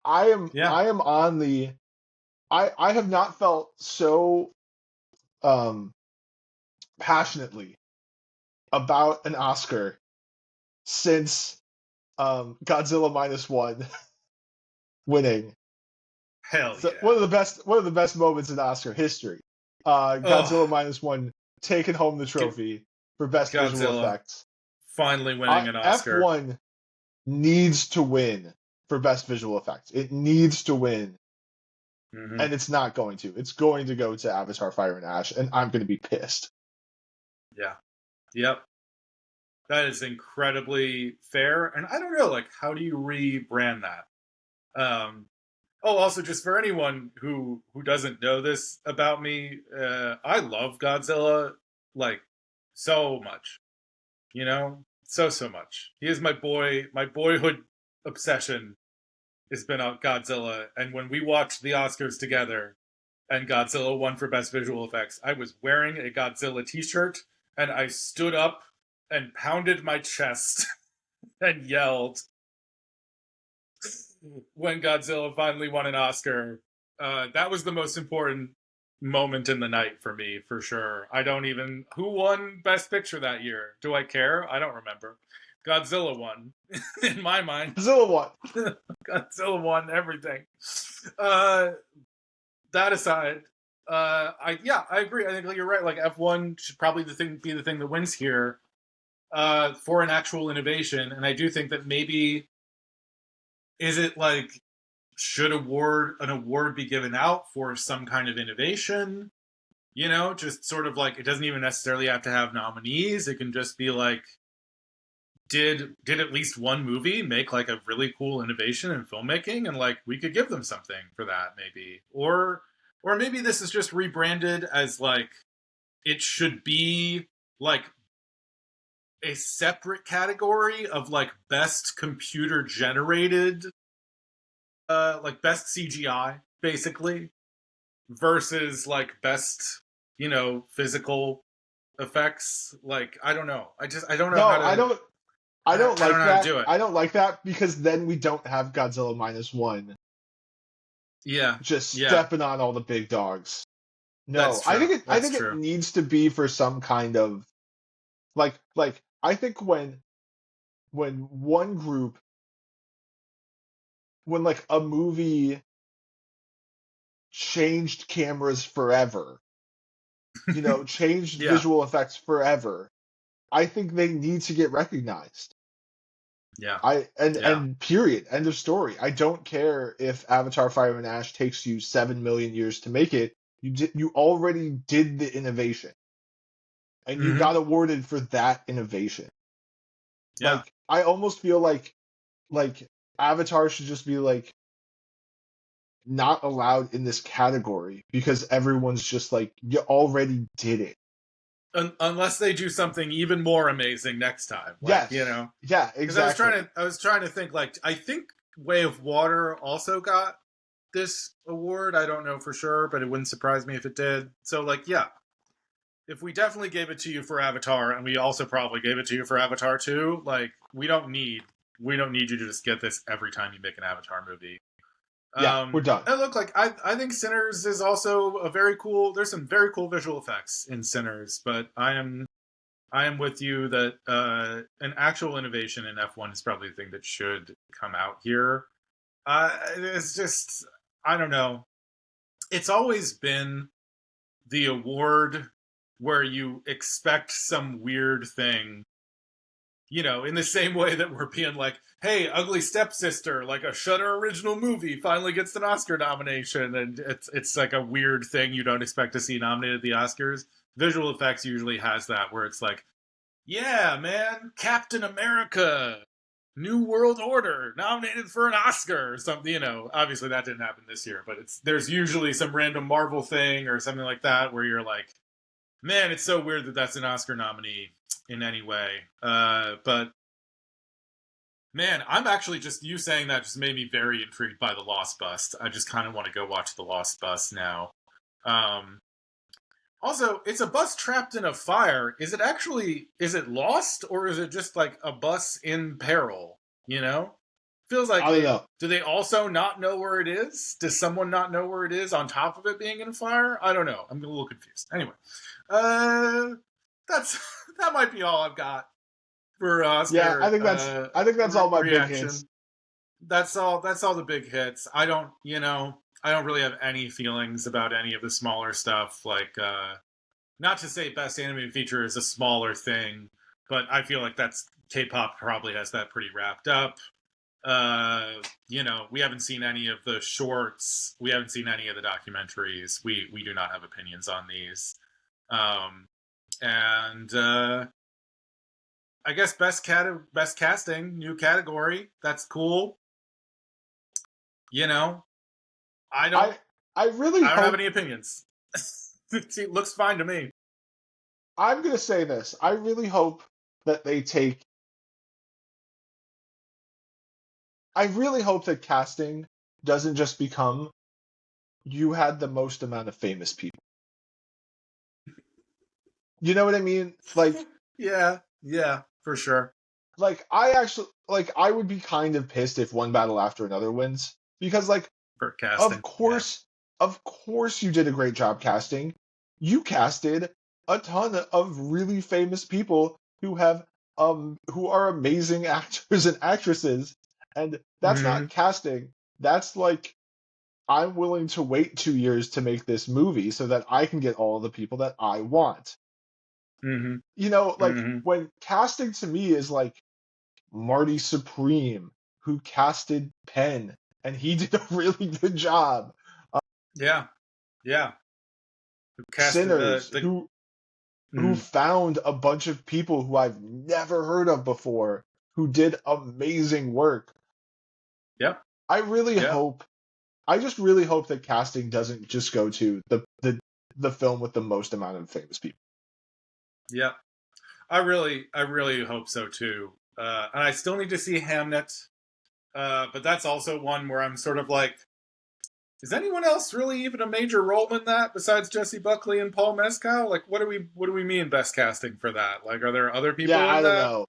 Speaker 1: Yeah.
Speaker 2: I am on the I have not felt so um passionately about an Oscar since Godzilla minus one winning.
Speaker 1: Hell
Speaker 2: So
Speaker 1: yeah.
Speaker 2: one of the best moments in Oscar history.
Speaker 1: Oh,
Speaker 2: Godzilla minus one taking home the trophy for best visual
Speaker 1: Godzilla
Speaker 2: effects.
Speaker 1: finally winning an Oscar.
Speaker 2: F1 needs to win for best visual effects. It needs to win,
Speaker 1: Hmm.
Speaker 2: and it's not going to. It's going to go to Avatar: Fire and Ash, and I'm going to be pissed.
Speaker 1: Yeah. Yep. That is incredibly fair. And I don't know, like, how do you rebrand that? Um, oh, also, just for anyone who doesn't know this about me, I love Godzilla like so much. You know, so much. He is my boy. My boyhood obsession has been on Godzilla. And when we watched the Oscars together, and Godzilla won for Best Visual Effects, I was wearing a Godzilla T-shirt, and I stood up and pounded my chest and yelled when Godzilla finally won an Oscar. That was the most important moment in the night for me, for sure. I don't even who won Best Picture that year. Do I care? I don't remember. Godzilla won in my mind.
Speaker 2: Godzilla won.
Speaker 1: Godzilla won everything. Uh, that aside, I agree. I think like, you're right. Like F1 should probably be the thing that wins here for an actual innovation, and I do think that maybe is it like should an award be given out for some kind of innovation? You know, just sort of like it doesn't even necessarily have to have nominees. It can just be like did at least one movie make like a really cool innovation in filmmaking, and like we could give them something for that maybe, or maybe this is just rebranded as like it should be like a separate category of like best computer generated like best CGI basically versus like best physical effects. Like I don't know, I don't know how
Speaker 2: No,
Speaker 1: to
Speaker 2: I don't
Speaker 1: I don't
Speaker 2: like
Speaker 1: know how to
Speaker 2: that.
Speaker 1: do it.
Speaker 2: I don't like that because then we don't have Godzilla minus one
Speaker 1: Yeah,
Speaker 2: just
Speaker 1: yeah,
Speaker 2: stepping on all the big dogs.
Speaker 1: that's
Speaker 2: No,
Speaker 1: true,
Speaker 2: I
Speaker 1: that's
Speaker 2: think it
Speaker 1: true.
Speaker 2: needs to be for some kind of like I think when one group when like a movie changed cameras forever, changed
Speaker 1: Yeah,
Speaker 2: visual effects forever, I think they need to get recognized.
Speaker 1: yeah,
Speaker 2: I
Speaker 1: yeah.
Speaker 2: and period. End of story. I don't care if Avatar: Fire and Ash takes you 7 million years to make it. You already did the innovation, and you
Speaker 1: Hmm.
Speaker 2: got awarded for that innovation.
Speaker 1: Yeah.
Speaker 2: Like I almost feel like Avatar should just be like not allowed in this category because everyone's just like you already did it.
Speaker 1: Unless they do something even more amazing next time, like
Speaker 2: Yes. Yeah,
Speaker 1: because
Speaker 2: exactly.
Speaker 1: I was trying to think, like I think Way of Water also got this award. I don't know for sure, but it wouldn't surprise me if it did. So like, yeah, if we definitely gave it to you for Avatar, and we also probably gave it to you for Avatar 2, like we don't need you to just get this every time you make an Avatar movie.
Speaker 2: Yeah, we're done.
Speaker 1: And look, like I think Sinners is also a very cool. There's some very cool visual effects in Sinners, but I am with you that an actual innovation in F1 is probably the thing that should come out here. It's just I don't know. It's always been the award where you expect some weird thing, in the same way that we're being like, hey, Ugly Stepsister, like a Shudder original movie, finally gets an Oscar nomination, and it's like a weird thing you don't expect to see nominated at the Oscars. Visual effects usually has that, where it's like, yeah, man, Captain America, New World Order, nominated for an Oscar or something. Obviously that didn't happen this year, but there's usually some random Marvel thing or something like that where you're like, man, it's so weird that that's an Oscar nominee in any way. But man, I'm actually just, you saying that just made me very intrigued by The Lost Bust. I just kind of want to go watch The Lost Bust now. Also, it's a bus trapped in a fire. Is it lost, or is it just like a bus in peril? Feels like,
Speaker 2: I don't know.
Speaker 1: Do they also not know where it is? Does someone not know where it is on top of it being in a fire? I don't know. I'm a little confused. Anyway, that might be all I've got for Oscar.
Speaker 2: Yeah, I think that's all my
Speaker 1: reaction.
Speaker 2: big hits.
Speaker 1: That's all the big hits. I don't really have any feelings about any of the smaller stuff. Like, not to say Best Animated Feature is a smaller thing, but I feel like that's K-pop probably has that pretty wrapped up. We haven't seen any of the shorts. We haven't seen any of the documentaries. We do not have opinions on these. I guess best casting, new category. That's cool. I don't have any opinions. It looks fine to me.
Speaker 2: I'm going to say this. I really hope that casting doesn't just become, you had the most amount of famous people. You know what I mean? Like,
Speaker 1: yeah, for sure.
Speaker 2: Like, I would be kind of pissed if one battle after another wins, because
Speaker 1: for casting,
Speaker 2: of course you did a great job casting. You casted a ton of really famous people who are amazing actors and actresses, and that's not casting. That's like, I'm willing to wait 2 years to make this movie so that I can get all the people that I want. When casting to me is like Marty Supreme, who casted Penn, and he did a really good job.
Speaker 1: Yeah.
Speaker 2: Who casted Sinners, who found a bunch of people who I've never heard of before, who did amazing work.
Speaker 1: Yeah.
Speaker 2: I just really hope that casting doesn't just go to the film with the most amount of famous people.
Speaker 1: Yeah. I really hope so too. And I still need to see Hamnet. But that's also one where I'm sort of like, is anyone else really even a major role in that besides Jesse Buckley and Paul Mescal? Like, what do we mean best casting for that? Like, are there other people in that?
Speaker 2: I don't know.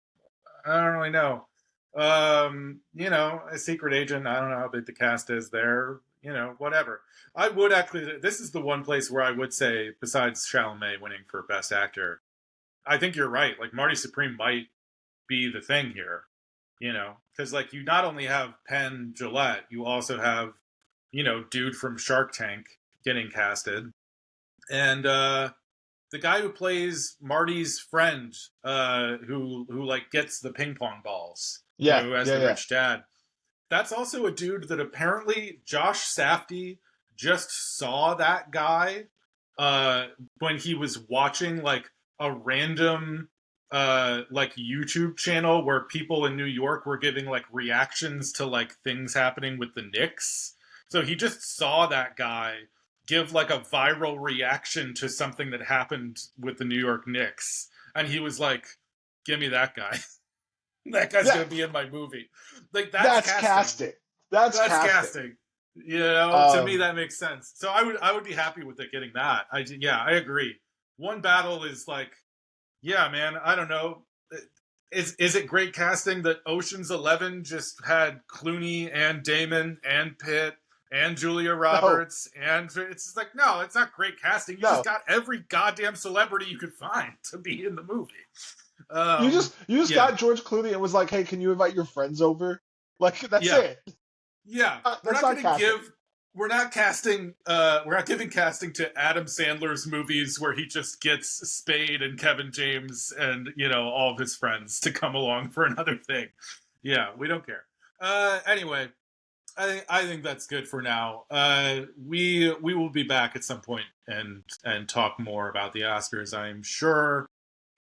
Speaker 1: I don't really know. A Secret Agent, I don't know how big the cast is there. Whatever. I would actually, this is the one place where I would say, besides Chalamet winning for Best Actor, I think you're right. Like, Marty Supreme might be the thing here, because like, you not only have Penn Jillette, you also have, dude from Shark Tank getting casted, and the guy who plays Marty's friend, who like gets the ping pong balls, who has the rich dad. That's also a dude that apparently Josh Safdie just saw that guy when he was watching like a random like YouTube channel where people in New York were giving like reactions to like things happening with the Knicks. So he just saw that guy give like a viral reaction to something that happened with the New York Knicks. And he was like, give me that guy. That guy's going to be in my movie. Like, that's casting.
Speaker 2: That's casting.
Speaker 1: To me, that makes sense. So I would be happy with it getting that. I agree. One battle is like, yeah, man, I don't know. Is it great casting that Ocean's 11 just had Clooney and Damon and Pitt and Julia Roberts? No. And it's just like, no, it's not great casting. You just got every goddamn celebrity you could find to be in the movie.
Speaker 2: You just got George Clooney and was like, hey, can you invite your friends over? Like, that's it.
Speaker 1: Yeah. We're not going to give we're not giving casting to Adam Sandler's movies where he just gets Spade and Kevin James and, all of his friends to come along for another thing. Yeah, we don't care. Anyway, I think that's good for now. We will be back at some point and talk more about the Oscars, I'm sure.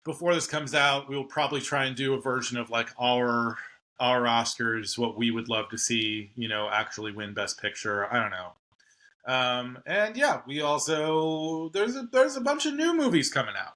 Speaker 1: Before this comes out, we will probably try and do a version of like our Oscars, what we would love to see, actually win Best Picture. I don't know. And yeah, we also there's a bunch of new movies coming out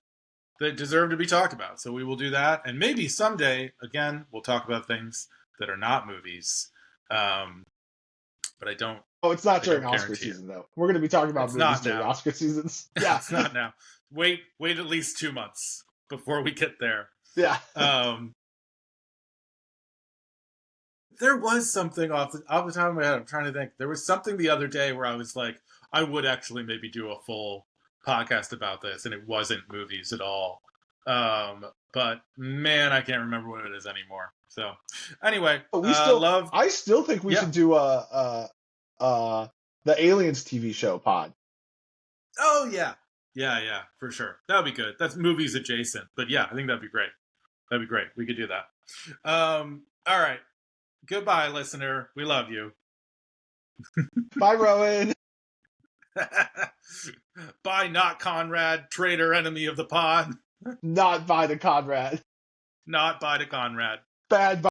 Speaker 1: that deserve to be talked about. So we will do that, and maybe someday again we'll talk about things that are not movies. But I don't.
Speaker 2: Oh, it's not during Oscar season though. We're going to be talking about movies during Oscar seasons. Yeah,
Speaker 1: it's not now. Wait at least 2 months before we get there.
Speaker 2: Yeah.
Speaker 1: There was something off the top of my head. I'm trying to think. There was something the other day where I was like, I would actually maybe do a full podcast about this, and it wasn't movies at all. But man, I can't remember what it is anymore. So anyway,
Speaker 2: I still think we should do the Aliens TV show pod.
Speaker 1: Oh yeah, for sure. That'd be good. That's movies adjacent, but yeah, I think that'd be great. We could do that. All right. Goodbye, listener. We love you.
Speaker 2: Bye, Rowan.
Speaker 1: Bye, not Conrad, traitor, enemy of the pod.
Speaker 2: Not by the Conrad.
Speaker 1: Not by the Conrad.
Speaker 2: Bad.